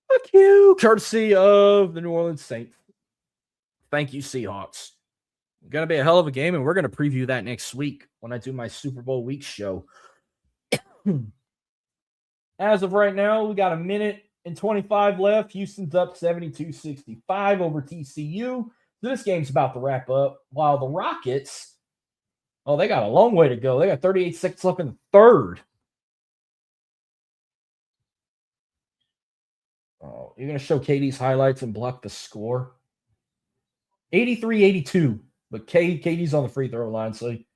Fuck you. Courtesy of the New Orleans Saints. Thank you, Seahawks. Going to be a hell of a game, and we're going to preview that next week when I do my Super Bowl week show. As of right now, we got 1 minute and 25 left. Houston's up 72-65 over TCU. This game's about to wrap up. While the Rockets, they got a long way to go. They got 38 seconds left in the third. Oh, you're going to show KD's highlights and block the score? 83-82. But KD's on the free throw line, so he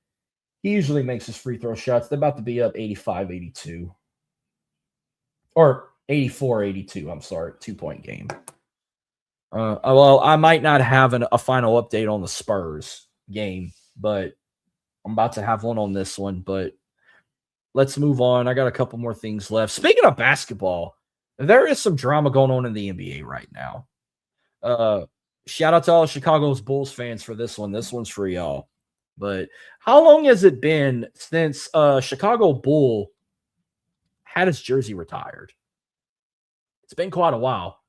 usually makes his free throw shots. They're about to be up 85-82. Or 84-82, I'm sorry. 2-point game. Well, I might not have a final update on the Spurs game, but I'm about to have one on this one. But let's move on. I got a couple more things left. Speaking of basketball, there is some drama going on in the NBA right now. Shout out to all Chicago's Bulls fans for this one. This one's for y'all. But how long has it been since Chicago Bull had his jersey retired? It's been quite a while.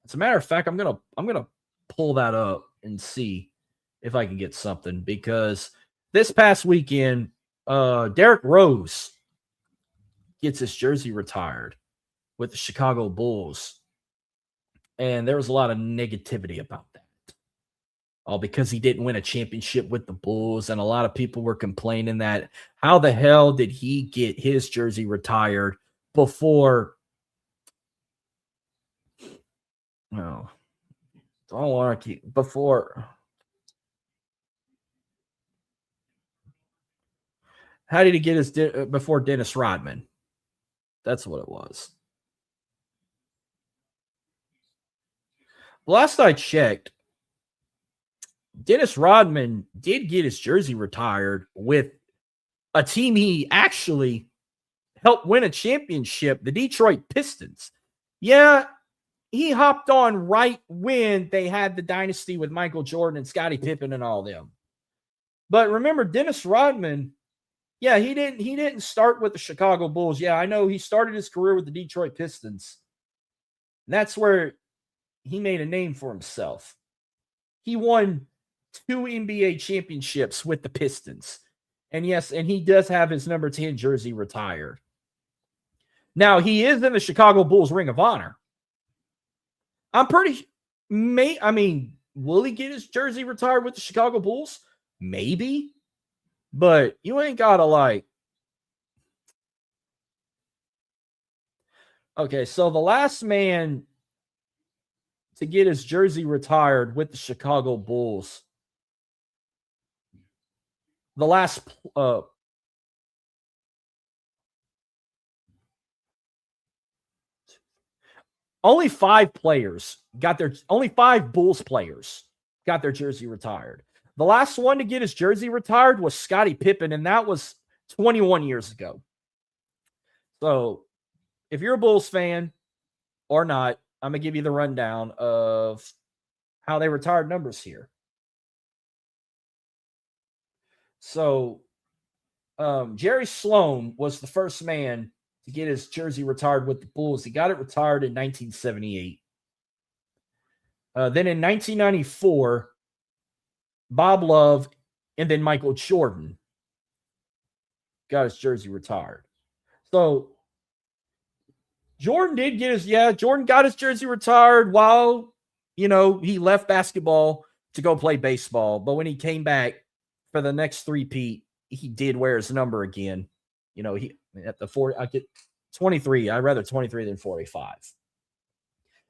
As a matter of fact, I'm gonna pull that up and see if I can get something, because this past weekend, Derrick Rose gets his jersey retired with the Chicago Bulls. And there was a lot of negativity about that. All because he didn't win a championship with the Bulls. And a lot of people were complaining that how the hell did he get his jersey retired before? No, don't want to keep before. How did he get his before Dennis Rodman? That's what it was. Last I checked, Dennis Rodman did get his jersey retired with a team he actually helped win a championship, the Detroit Pistons. Yeah, he hopped on right when they had the dynasty with Michael Jordan and Scottie Pippen and all them. But remember, Dennis Rodman, yeah, he didn't start with the Chicago Bulls. Yeah, I know he started his career with the Detroit Pistons. And that's where he made a name for himself. He won 2 NBA championships with the Pistons. And yes, and he does have his number 10 jersey retired. Now, he is in the Chicago Bulls Ring of Honor. I'm pretty, will he get his jersey retired with the Chicago Bulls? Maybe. But you ain't got to like. Okay, so the last man to get his jersey retired with the Chicago Bulls, the last only 5 players got their only 5 Bulls players got their jersey retired. The last one to get his jersey retired was Scottie Pippen, and that was 21 years ago. So, if you're a Bulls fan or not, I'm going to give you the rundown of how they retired numbers here. So, Jerry Sloan was the first man to get his jersey retired with the Bulls. He got it retired in 1978. Then in 1994, Bob Love and then Michael Jordan got his jersey retired. So, Jordan did get Jordan got his jersey retired while, he left basketball to go play baseball. But when he came back for the next three-peat, he did wear his number again. He at the 40, I get 23. I'd rather 23 than 45.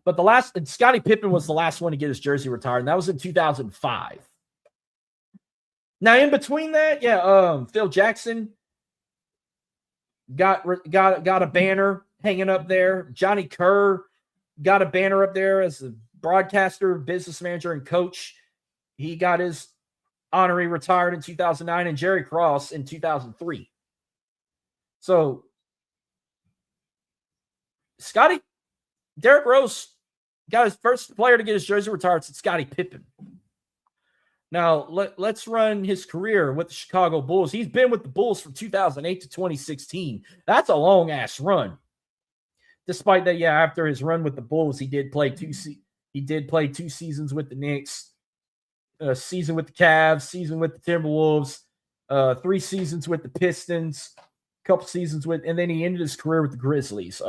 But Scottie Pippen was the last one to get his jersey retired, and that was in 2005. Now, in between that, Phil Jackson got a banner hanging up there. Johnny Kerr got a banner up there as a broadcaster, business manager, and coach. He got his honorary retired in 2009, and Jerry Cross in 2003. So, Derrick Rose got his first player to get his jersey retired since Scottie Pippen. Now, let's run his career with the Chicago Bulls. He's been with the Bulls from 2008 to 2016. That's a long-ass run. Despite that, after his run with the Bulls, he did play 2 seasons with the Knicks, a season with the Cavs, season with the Timberwolves, 3 seasons with the Pistons, couple seasons and then he ended his career with the Grizzlies.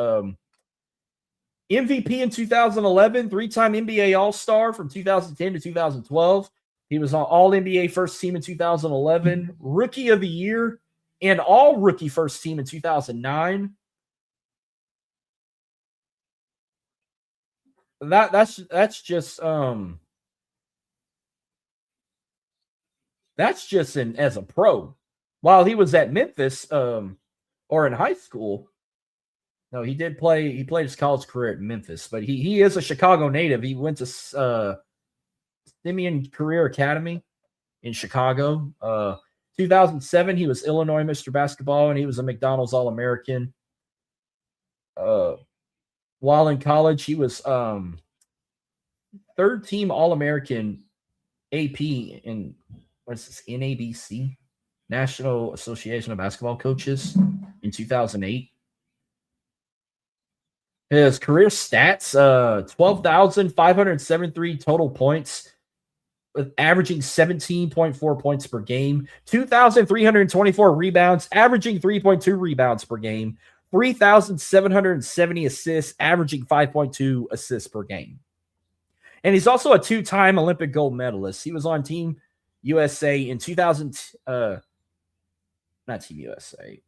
MVP in 2011, 3-time NBA All-Star from 2010 to 2012. He was on All-NBA First Team in 2011, Rookie of the Year, and All-Rookie First Team in 2009. That's just as a pro. While he was at Memphis or in high school, no, he played his college career at Memphis, but he is a Chicago native. He went to Simeon Career Academy in Chicago. 2007, he was Illinois Mr. Basketball, and he was a McDonald's All-American. While in college, he was third-team All-American AP in, NABC, National Association of Basketball Coaches, in 2008. His career stats, 12,573 total points, with averaging 17.4 points per game, 2,324 rebounds, averaging 3.2 rebounds per game, 3,770 assists, averaging 5.2 assists per game. And he's also a two-time Olympic gold medalist. He was on Team USA in 2000, not Team USA.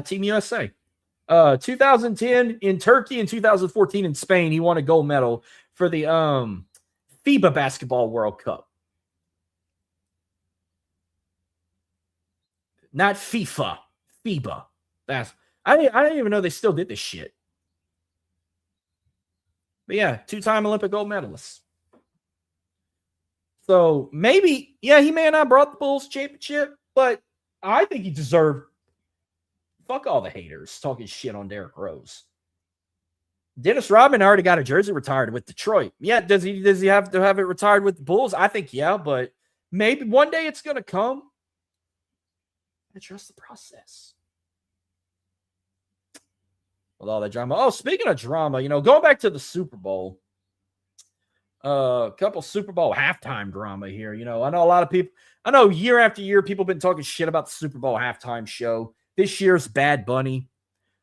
Team USA. 2010 in Turkey and 2014 in Spain, he won a gold medal for the FIBA Basketball World Cup. Not FIFA, FIBA. I didn't even know they still did this shit. But yeah, two-time Olympic gold medalist. So maybe, he may have not brought the Bulls championship, but I think he deserved. Fuck all the haters talking shit on Derrick Rose. Dennis Rodman already got a jersey retired with Detroit. Yeah, does he have to have it retired with the Bulls? I think but maybe one day it's gonna come. I trust the process. With all that drama. Oh, speaking of drama, going back to the Super Bowl. A couple Super Bowl halftime drama here. I know a lot of people. I know year after year, people have been talking shit about the Super Bowl halftime show. This year's Bad Bunny.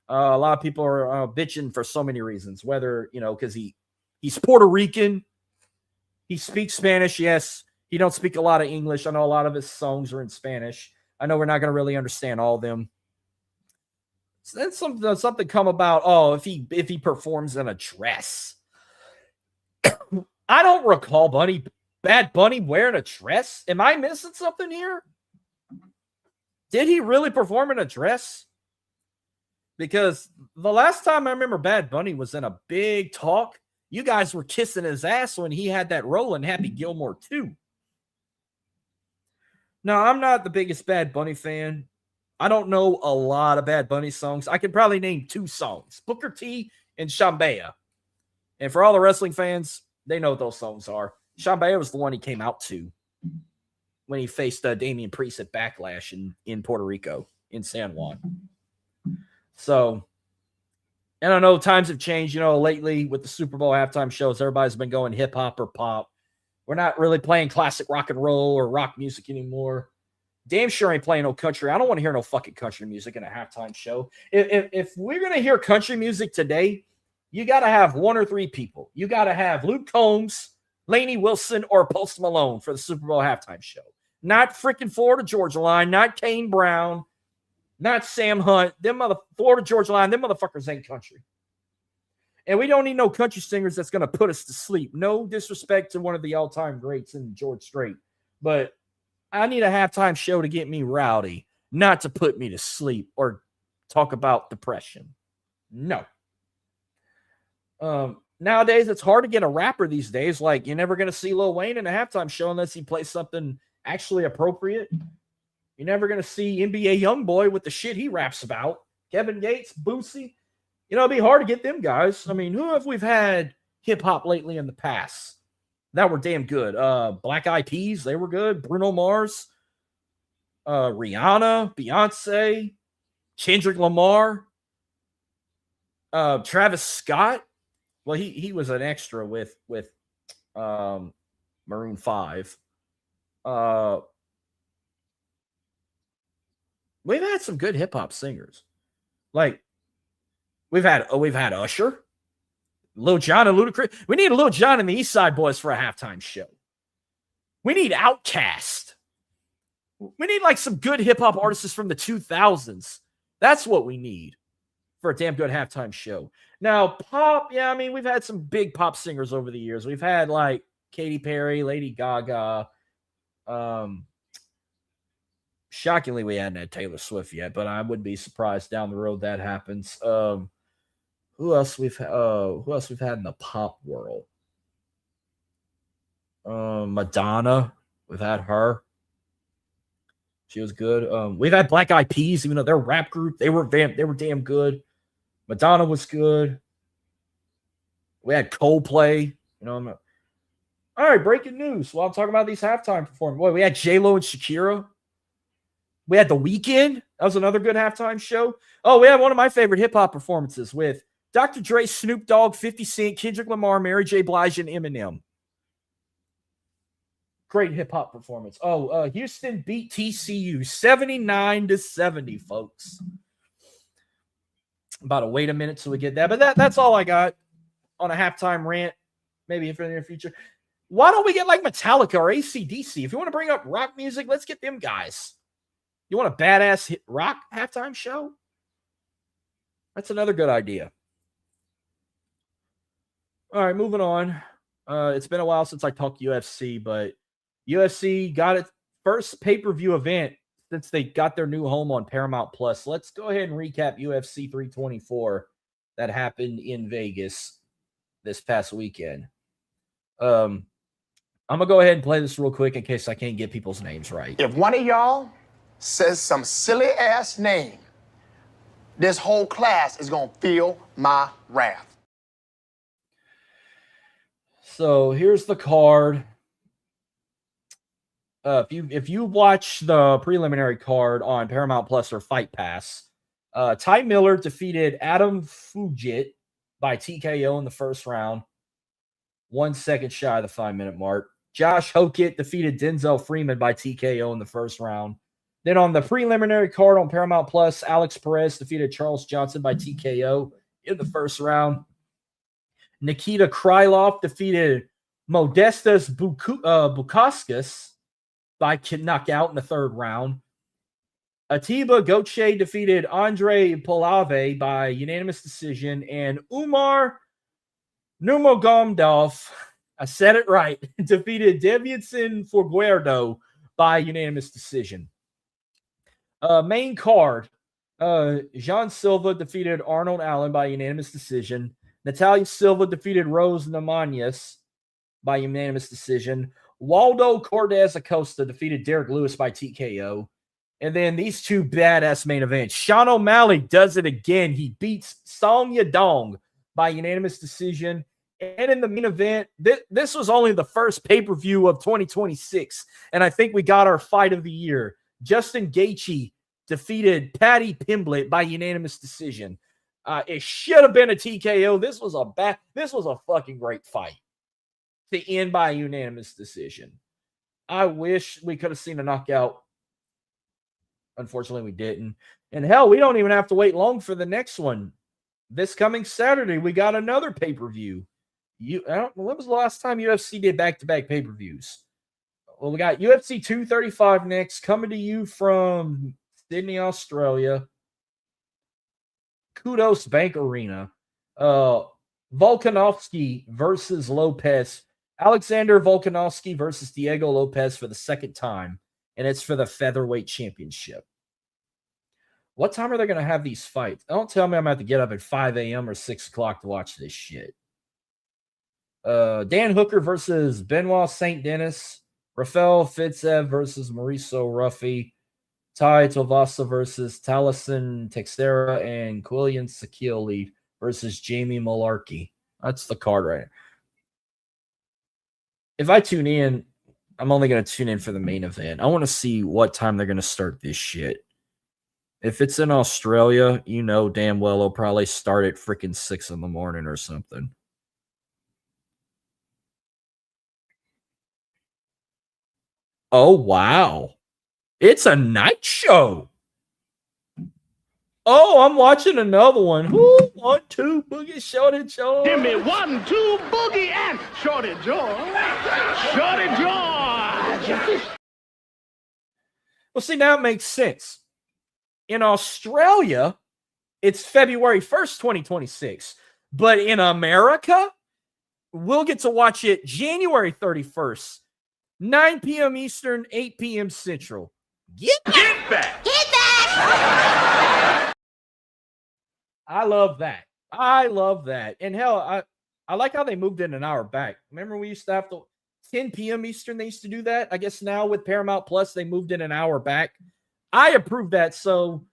A lot of people are bitching for so many reasons. Whether, because he's Puerto Rican. He speaks Spanish. Yes, he don't speak a lot of English. I know a lot of his songs are in Spanish. I know we're not going to really understand all of them. So then something come about, if he performs in a dress. I don't recall Bad Bunny wearing a dress. Am I missing something here? Did he really perform in a dress? Because the last time I remember Bad Bunny was in a big talk, you guys were kissing his ass when he had that role in Happy Gilmore 2. Now, I'm not the biggest Bad Bunny fan. I don't know a lot of Bad Bunny songs. I can probably name 2 songs, Booker T and Shambaya. And for all the wrestling fans, they know what those songs are. Shambaya was the one he came out to when he faced Damian Priest at Backlash in Puerto Rico, in San Juan. So, and I know times have changed, lately with the Super Bowl halftime shows, everybody's been going hip hop or pop. We're not really playing classic rock and roll or rock music anymore. Damn sure ain't playing no country. I don't want to hear no fucking country music in a halftime show. If we're going to hear country music today, you got to have 1 or 3 people. You got to have Luke Combs, Lainey Wilson, or Post Malone for the Super Bowl halftime show. Not freaking Florida Georgia Line, not Kane Brown, not Sam Hunt. Florida Georgia Line, them motherfuckers ain't country. And we don't need no country singers that's going to put us to sleep. No disrespect to one of the all-time greats in George Strait. But I need a halftime show to get me rowdy, not to put me to sleep or talk about depression. No. Nowadays, it's hard to get a rapper these days. Like, you're never going to see Lil Wayne in a halftime show unless he plays something actually appropriate. You're never going to see NBA Youngboy with the shit he raps about. Kevin Gates, Boosie. It'd be hard to get them guys. I mean, who have we've had hip-hop lately in the past that were damn good? Black Eyed Peas, they were good. Bruno Mars, Rihanna, Beyonce, Kendrick Lamar, Travis Scott. Well, he was an extra with Maroon 5. We've had some good hip-hop singers. Like, we've had Usher, Lil Jon and Ludacris. We need Lil Jon and the East Side Boys for a halftime show. We need Outkast. We need like some good hip-hop artists from the 2000s. That's what we need for a damn good halftime show. Now, pop, we've had some big pop singers over the years. We've had like Katy Perry, Lady Gaga. Shockingly, we hadn't had Taylor Swift yet, but I wouldn't be surprised down the road that happens. Who else we've had in the pop world? Madonna. We've had her. She was good. We've had Black Eyed Peas, even though they're a rap group. They were damn good. Madonna was good. We had Coldplay. All right, breaking news. While I'm talking about these halftime performances, we had J-Lo and Shakira. We had The Weeknd. That was another good halftime show. Oh, we had one of my favorite hip-hop performances with Dr. Dre, Snoop Dogg, 50 Cent, Kendrick Lamar, Mary J. Blige, and Eminem. Great hip-hop performance. Oh, Houston beat TCU 79-70, folks. About to wait a minute till we get that. But that's all I got on a halftime rant. Maybe for the near future. Why don't we get like Metallica or AC/DC? If you want to bring up rock music, let's get them guys. You want a badass rock halftime show? That's another good idea. All right, moving on. It's been a while since I talked UFC, but UFC got its first pay-per-view event since they got their new home on Paramount Plus. Let's go ahead and recap UFC 324 that happened in Vegas this past weekend. I'm going to go ahead and play this real quick in case I can't get people's names right. If one of y'all says some silly-ass name, this whole class is going to feel my wrath. So here's the card. If you watch the preliminary card on Paramount Plus or Fight Pass, Ty Miller defeated Adam Fugit by TKO in the first round. 1 second shy of the 5-minute mark. Josh Hokett defeated Denzel Freeman by TKO in the first round. Then on the preliminary card on Paramount Plus, Alex Perez defeated Charles Johnson by TKO in the first round. Nikita Krylov defeated Modestas Bukauskas by knockout in the third round. Atiba Gauthier defeated Andre Polave by unanimous decision. And Umar Nurmagomedov, I said it right, defeated Davidson Figueiredo by unanimous decision. Main card, Jean Silva defeated Arnold Allen by unanimous decision. Natalia Silva defeated Rose Namajunas by unanimous decision. Waldo Cortez Acosta defeated Derrick Lewis by TKO. And then these two badass main events. Sean O'Malley does it again. He beats Song Yadong by unanimous decision. And in the main event, this was only the first pay-per-view of 2026. And I think we got our fight of the year. Justin Gaethje defeated Paddy Pimblett by unanimous decision. It should have been a TKO. This was a fucking great fight to end by a unanimous decision. I wish we could have seen a knockout. Unfortunately, we didn't. And hell, we don't even have to wait long for the next one. This coming Saturday, we got another pay-per-view. When was the last time UFC did back-to-back pay-per-views? Well, we got UFC 235 next, coming to you from Sydney, Australia. Kudos Bank Arena. Volkanovski versus Lopez. Alexander Volkanovski versus Diego Lopez for the second time, and it's for the featherweight championship. What time are they going to have these fights? Don't tell me I'm going to have to get up at 5 a.m. or 6 o'clock to watch this shit. Dan Hooker versus Benoit St. Denis. Rafael Fitzev versus Mauricio Ruffy. Tai Tovasa versus Taliesin Texera. And Quillian Sakili versus Jamie Malarkey. That's the card right now. If I tune in, I'm only going to tune in for the main event. I want to see what time they're going to start this shit. If it's in Australia, you know damn well they'll probably start at freaking 6 in the morning or something. Oh, wow. It's a night show. Oh, I'm watching another one. Ooh, 1, 2, Boogie, Shorty George. Give me 1, 2, Boogie, and Shorty George. Shorty George. Well, see, now it makes sense. In Australia, it's February 1st, 2026. But in America, we'll get to watch it January 31st, 9 p.m. Eastern, 8 p.m. Central. Get back! Get back! I love that. I love that. And hell, I like how they moved it an hour back. Remember we used to have to 10 p.m. Eastern, they used to do that. I guess now with Paramount Plus, they moved it an hour back. I approve that. So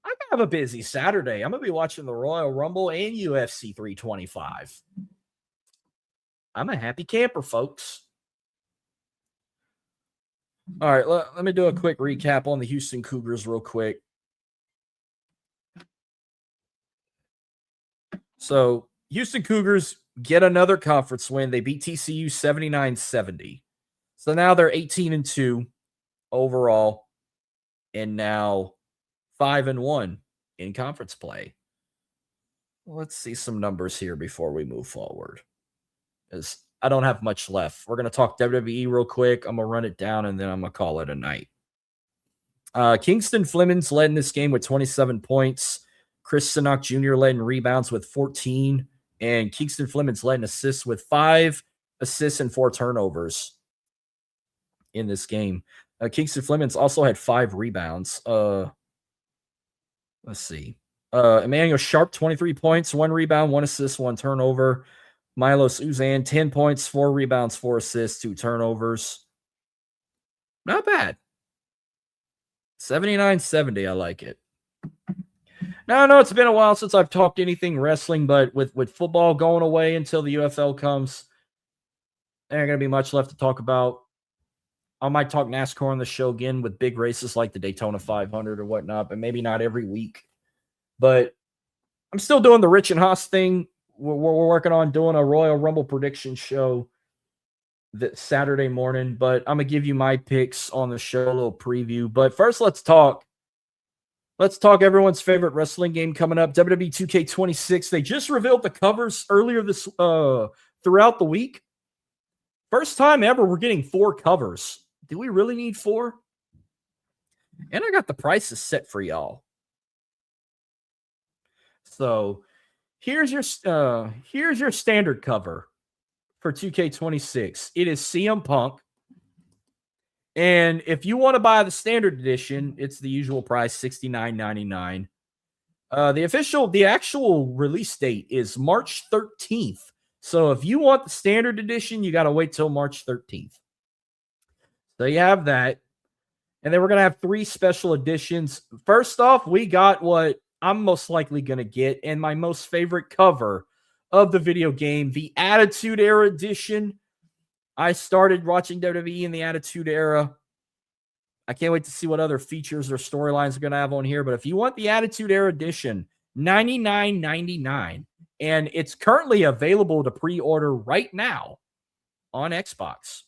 I'm going to have a busy Saturday. I'm going to be watching the Royal Rumble and UFC 325. I'm a happy camper, folks. All right, let me do a quick recap on the Houston Cougars real quick. So, Houston Cougars get another conference win. They beat TCU 79-70. So now they're 18-2 overall and now 5-1 in conference play. Let's see some numbers here before we move forward, because I don't have much left. We're going to talk WWE real quick. I'm going to run it down, and then I'm going to call it a night. Kingston Flemings led in this game with 27 points. Chris Sinnock Jr. led in rebounds with 14. And Kingston Flemings led in assists with 5 assists and 4 turnovers in this game. Kingston Flemings also had 5 rebounds. Let's see. Emmanuel Sharp, 23 points, 1 rebound, 1 assist, 1 turnover. Milos Uzan, 10 points, 4 rebounds, 4 assists, 2 turnovers. Not bad. 79-70, I like it. Now, I know it's been a while since I've talked anything wrestling, but with football going away until the UFL comes, there ain't going to be much left to talk about. I might talk NASCAR on the show again with big races like the Daytona 500 or whatnot, but maybe not every week. But I'm still doing the Rich and Haas thing. We're working on doing a Royal Rumble prediction show that Saturday morning, but I'm going to give you my picks on the show, a little preview. But first, let's talk everyone's favorite wrestling game coming up, WWE 2K26. They just revealed the covers earlier this throughout the week. First time ever we're getting 4 covers. Do we really need 4? And I got the prices set for y'all. So here's your standard cover for 2K26. It is CM Punk. And if you want to buy the standard edition, it's the usual price, $69.99. The actual release date is March 13th. So if you want the standard edition, you got to wait till March 13th. So you have that. And then we're going to have 3 special editions. First off, we got what I'm most likely going to get, and my most favorite cover of the video game, the Attitude Era edition. I started watching WWE in the Attitude Era. I can't wait to see what other features or storylines are going to have on here. But if you want the Attitude Era edition, $99.99. And it's currently available to pre-order right now on Xbox.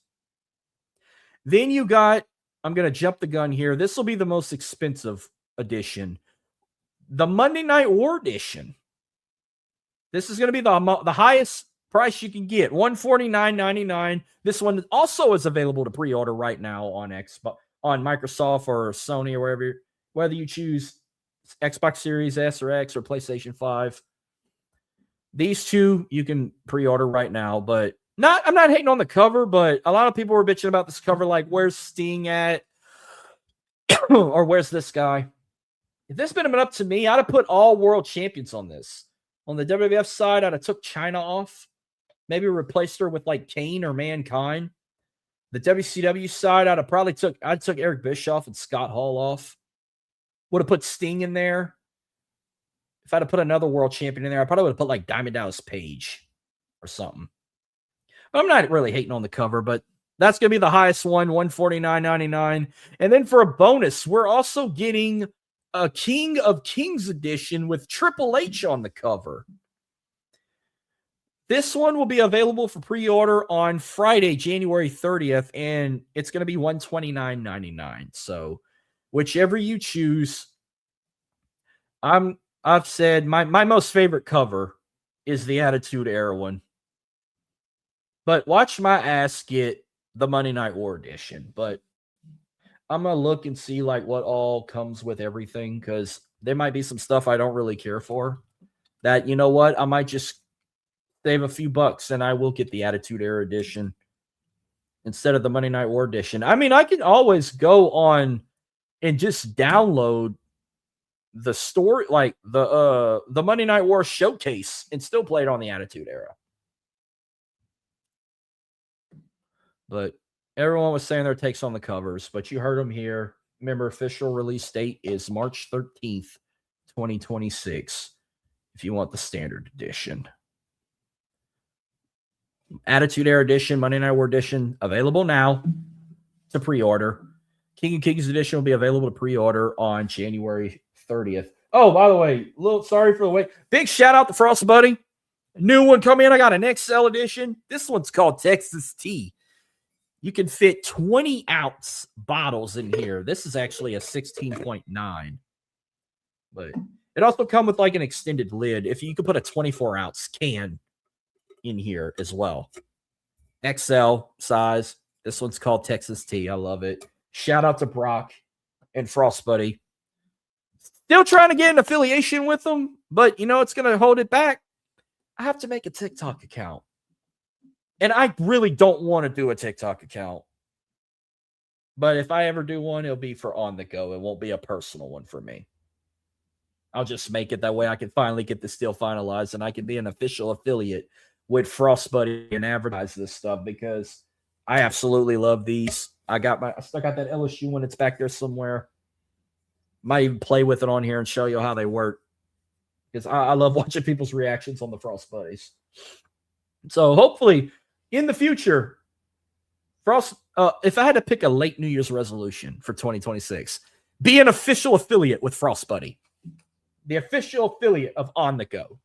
Then you got, I'm going to jump the gun here. This will be the most expensive edition. The Monday Night War edition. This is going to be the highest price you can get, $149.99. This one also is available to pre-order right now on Xbox, on Microsoft or Sony or wherever, whether you choose Xbox Series S or X or PlayStation 5. These 2 you can pre-order right now, but I'm not hating on the cover, but a lot of people were bitching about this cover, like, where's Sting at? Or where's this guy? If this had been up to me, I'd have put all world champions on this. On the WWF side, I'd have took China off. Maybe replaced her with like Kane or Mankind. The WCW side, I'd took Eric Bischoff and Scott Hall off. Would have put Sting in there. If I'd have put another world champion in there, I probably would have put like Diamond Dallas Page or something. But I'm not really hating on the cover, but that's going to be the highest one, $149.99. And then for a bonus, we're also getting a King of Kings edition with Triple H on the cover. This one will be available for pre-order on Friday, January 30th, and it's going to be $129.99. So whichever you choose, I've said my most favorite cover is the Attitude Era one. But watch my ass get the Monday Night War edition. But I'm going to look and see like what all comes with everything, because there might be some stuff I don't really care for that, you know what, I might just save a few bucks and I will get the Attitude Era edition instead of the Monday Night War edition. I mean, I can always go on and just download the story, like the Monday Night War showcase, and still play it on the Attitude Era. But everyone was saying their takes on the covers, but you heard them here. Remember, official release date is March 13th, 2026, if you want the standard edition. Attitude Era edition, Monday Night War edition, available now to pre-order. King of Kings edition will be available to pre-order on January 30th. Oh, by the way, sorry for the wait. Big shout out to Frost Buddy. New one come in. I got an XL edition. This one's called Texas Tea. You can fit 20-ounce bottles in here. This is actually a 16.9. But it also comes with like an extended lid. If you could put a 24-ounce can in here as well. XL size. This one's called Texas Tea. I love it. Shout out to Brock and Frost Buddy. Still trying to get an affiliation with them, but you know it's going to hold it back. I have to make a TikTok account. And I really don't want to do a TikTok account. But if I ever do one, it'll be for On The Go. It won't be a personal one for me. I'll just make it that way. I can finally get this deal finalized and I can be an official affiliate with Frost Buddy and advertise this stuff because I absolutely love these. I still got that LSU one. It's back there somewhere. Might even play with it on here and show you how they work. Because I love watching people's reactions on the Frost Buddies. So hopefully in the future, if I had to pick a late New Year's resolution for 2026, be an official affiliate with Frost Buddy. The official affiliate of On The Go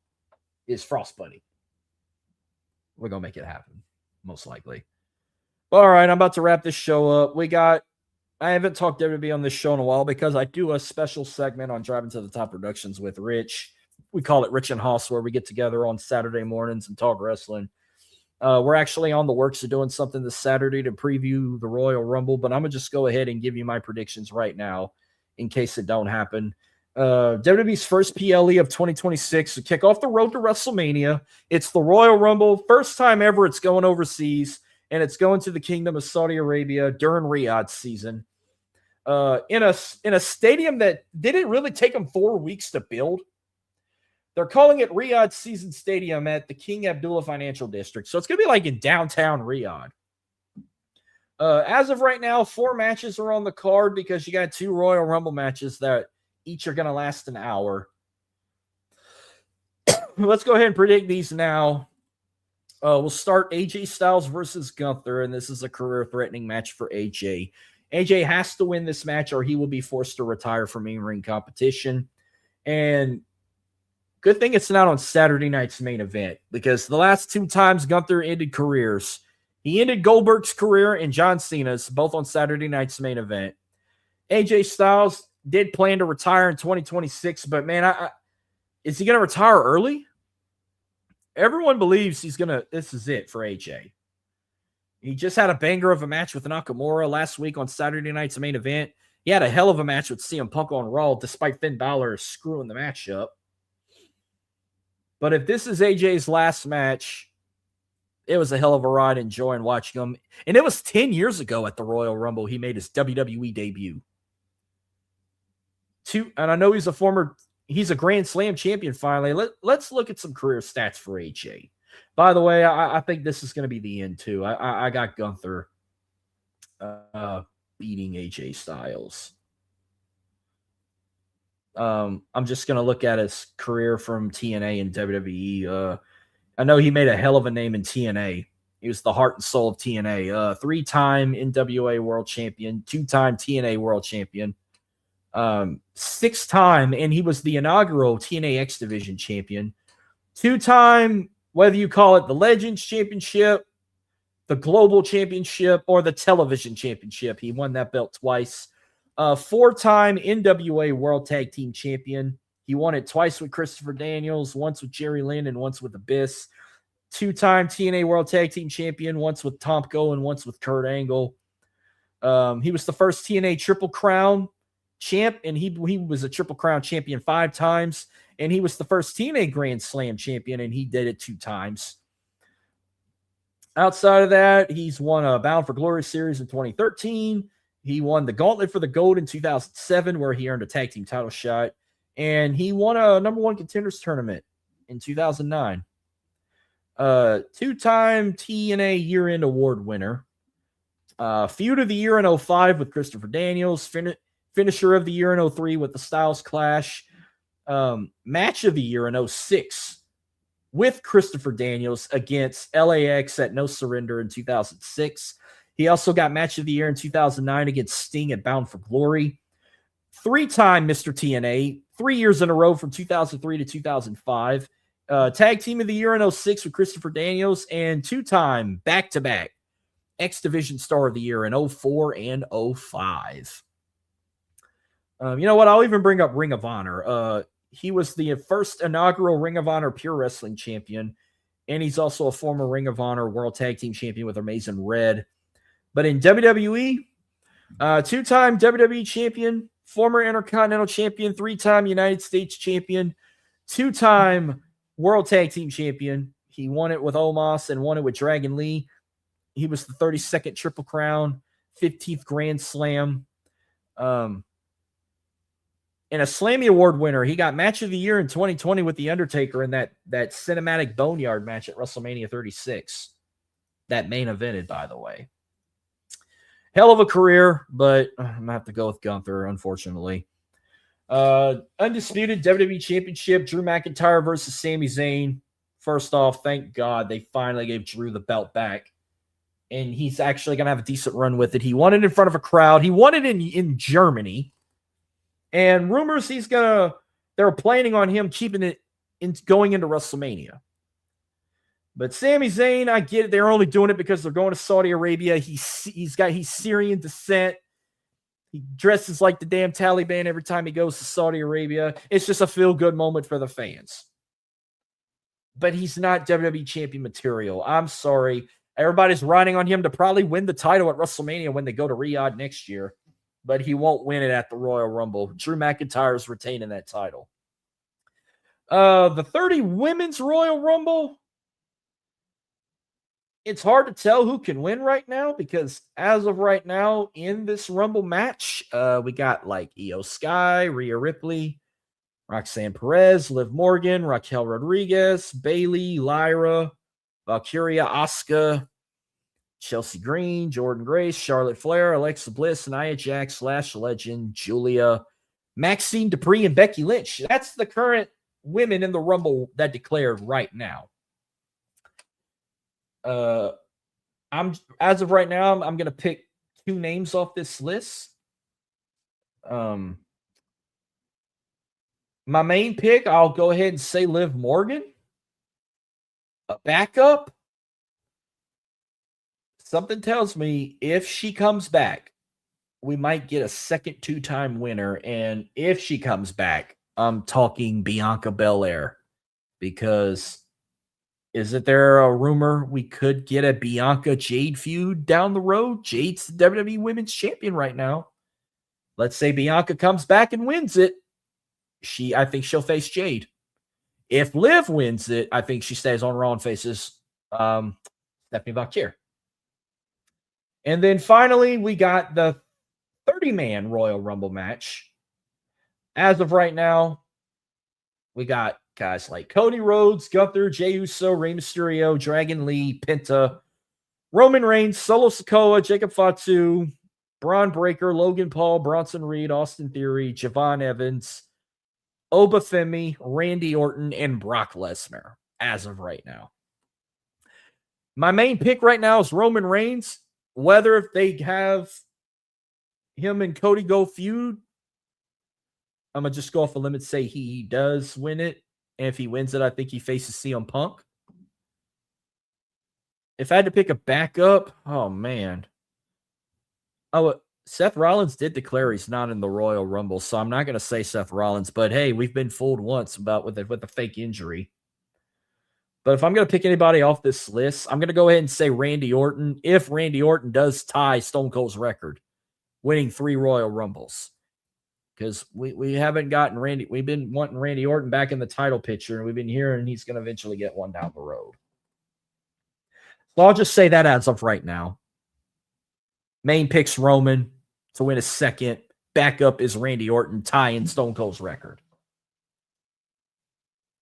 is Frost Buddy. We're going to make it happen, most likely. All right, I'm about to wrap this show up. I haven't talked WWE on this show in a while because I do a special segment on Driving to the Top Productions with Rich. We call it Rich and Hoss, where we get together on Saturday mornings and talk wrestling. We're actually on the works of doing something this Saturday to preview the Royal Rumble, but I'm going to just go ahead and give you my predictions right now in case it don't happen. WWE's first PLE of 2026 to kick off the road to WrestleMania. It's the Royal Rumble. First time ever it's going overseas, and it's going to the Kingdom of Saudi Arabia during Riyadh season. In a stadium that didn't really take them 4 weeks to build. They're calling it Riyadh Season Stadium at the King Abdullah Financial District. So it's going to be like in downtown Riyadh. As of right now, 4 matches are on the card because you got 2 Royal Rumble matches that each are going to last an hour. Let's go ahead and predict these now. We'll start AJ Styles versus Gunther, and this is a career-threatening match for AJ. AJ has to win this match or he will be forced to retire from in-ring competition. And good thing it's not on Saturday night's main event because the last 2 times Gunther ended careers, he ended Goldberg's career and John Cena's, both on Saturday night's main event. AJ Styles did plan to retire in 2026, but man, is he going to retire early? Everyone believes this is it for AJ. He just had a banger of a match with Nakamura last week on Saturday night's main event. He had a hell of a match with CM Punk on Raw, despite Finn Balor screwing the match up. But if this is AJ's last match, it was a hell of a ride enjoying watching him. And it was 10 years ago at the Royal Rumble he made his WWE debut. And I know he's a Grand Slam champion finally. Let's look at some career stats for AJ. By the way, I think this is going to be the end too. I got Gunther beating AJ Styles. I'm just going to look at his career from TNA and WWE. I know he made a hell of a name in TNA. He was the heart and soul of TNA. 3-time NWA World Champion, 2-time TNA World Champion. 6-time, and he was the inaugural TNA X Division champion. 2-time, whether you call it the Legends Championship, the Global Championship, or the Television Championship. He won that belt twice. 4-time NWA World Tag Team Champion. He won it twice with Christopher Daniels, once with Jerry Lynn, and once with Abyss. 2-time TNA World Tag Team Champion, once with Tomko and once with Kurt Angle. He was the first TNA Triple Crown champ, and he was a Triple Crown champion 5 times, and he was the first TNA Grand Slam champion, and he did it 2 times. Outside of that, he's won a Bound for Glory series in 2013. He won the Gauntlet for the Gold in 2007, where he earned a tag team title shot, and he won a number 1 contenders tournament in 2009. 2-time TNA year-end award winner. Feud of the year in 2005 with Christopher Daniels. Finisher of the year in 2003 with the Styles Clash. Match of the year in 2006 with Christopher Daniels against LAX at No Surrender in 2006. He also got Match of the Year in 2009 against Sting at Bound for Glory. 3-time Mr. TNA, 3 years in a row from 2003 to 2005. Tag Team of the Year in 2006 with Christopher Daniels, and 2-time back-to-back X Division Star of the Year in 2004 and 2005. You know what? I'll even bring up Ring of Honor. He was the first inaugural Ring of Honor Pure Wrestling Champion, and he's also a former Ring of Honor World Tag Team Champion with Amazing Red. But in WWE, 2-time WWE Champion, former Intercontinental Champion, 3-time United States Champion, 2-time World Tag Team Champion. He won it with Omos and won it with Dragon Lee. He was the 32nd Triple Crown, 15th Grand Slam. And a Slammy Award winner. He got Match of the Year in 2020 with The Undertaker in that cinematic Boneyard match at WrestleMania 36. That main evented, by the way. Hell of a career, but I'm going to have to go with Gunther, unfortunately. Undisputed WWE Championship, Drew McIntyre versus Sami Zayn. First off, thank God they finally gave Drew the belt back. And he's actually going to have a decent run with it. He won it in front of a crowd. He won it in Germany. And rumors they're planning on him keeping it going into WrestleMania. But Sami Zayn, I get it. They're only doing it because they're going to Saudi Arabia. He's Syrian descent. He dresses like the damn Taliban every time he goes to Saudi Arabia. It's just a feel-good moment for the fans. But he's not WWE champion material. I'm sorry. Everybody's riding on him to probably win the title at WrestleMania when they go to Riyadh next year. But he won't win it at the Royal Rumble. Drew McIntyre is retaining that title. The 30 Women's Royal Rumble. It's hard to tell who can win right now because as of right now in this Rumble match, we got like Io Sky, Rhea Ripley, Roxanne Perez, Liv Morgan, Raquel Rodriguez, Bayley, Lyra, Valkyria, Asuka, Chelsea Green, Jordan Grace, Charlotte Flair, Alexa Bliss, Nia Jax, Lash Legend, Julia, Maxine Dupree, and Becky Lynch. That's the current women in the Rumble that declared right now. As of right now, I'm gonna pick 2 names off this list. My main pick, I'll go ahead and say Liv Morgan. A backup. Something tells me if she comes back, we might get a second 2-time winner. And if she comes back, I'm talking Bianca Belair. Because isn't there a rumor we could get a Bianca Jade feud down the road? Jade's the WWE Women's Champion right now. Let's say Bianca comes back and wins it. I think she'll face Jade. If Liv wins it, I think she stays on Raw and faces Stephanie Valkyrie. And then finally, we got the 30-man Royal Rumble match. As of right now, we got guys like Cody Rhodes, Gunther, Jey Uso, Rey Mysterio, Dragon Lee, Penta, Roman Reigns, Solo Sikoa, Jacob Fatu, Braun Breaker, Logan Paul, Bronson Reed, Austin Theory, Javon Evans, Oba Femi, Randy Orton, and Brock Lesnar as of right now. My main pick right now is Roman Reigns. Whether if they have him and Cody go feud, I'm going to just go off a limb and say he does win it. And if he wins it, I think he faces CM Punk. If I had to pick a backup, oh, man. Seth Rollins did declare he's not in the Royal Rumble, so I'm not going to say Seth Rollins. But, hey, we've been fooled once about with a fake injury. But if I'm going to pick anybody off this list, I'm going to go ahead and say Randy Orton. If Randy Orton does tie Stone Cold's record, winning 3 Royal Rumbles. Because we haven't gotten Randy. We've been wanting Randy Orton back in the title picture, and we've been hearing he's going to eventually get one down the road. So I'll just say that as of right now. Main pick's Roman to win a second. Backup is Randy Orton tying Stone Cold's record.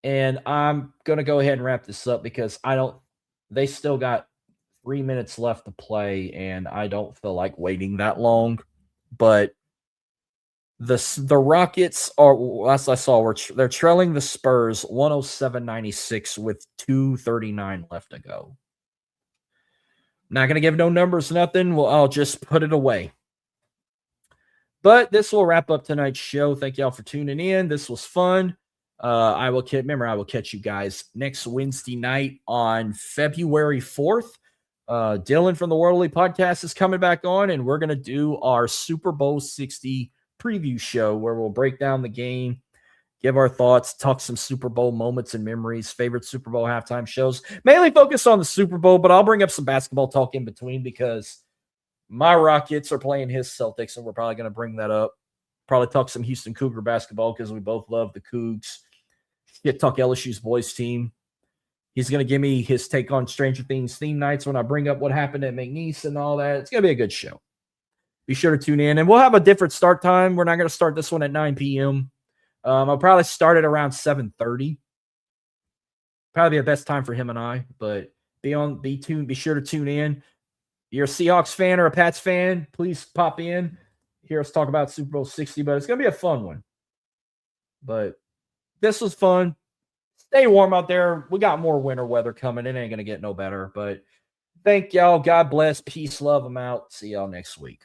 And I'm going to go ahead and wrap this up because they still got 3 minutes left to play, and I don't feel like waiting that long. But the Rockets are, last I saw, they're trailing the Spurs 107-96 with 2:39 left to go. Not going to give no numbers, nothing. Well, I'll just put it away. But this will wrap up tonight's show. Thank y'all for tuning in. This was fun. I will catch you guys next Wednesday night on February 4th. Dylan from the Worldly Podcast is coming back on, and we're going to do our Super Bowl 60 preview show where we'll break down the game, give our thoughts, talk some Super Bowl moments and memories, favorite Super Bowl halftime shows. Mainly focus on the Super Bowl, but I'll bring up some basketball talk in between because my Rockets are playing his Celtics, and we're probably going to bring that up. Probably talk some Houston Cougar basketball because we both love the Cougs. Talk LSU's boys team. He's going to give me his take on Stranger Things theme nights when I bring up what happened at McNeese and all that. It's going to be a good show. Be sure to tune in. And we'll have a different start time. We're not going to start this one at 9 p.m. I'll probably start at around 7:30. Probably the best time for him and I. But be tuned. Be sure to tune in. You're a Seahawks fan or a Pats fan, please pop in. Hear us talk about Super Bowl 60. But it's going to be a fun one. But this was fun. Stay warm out there. We got more winter weather coming. It ain't going to get no better. But thank y'all. God bless. Peace, love. I'm out. See y'all next week.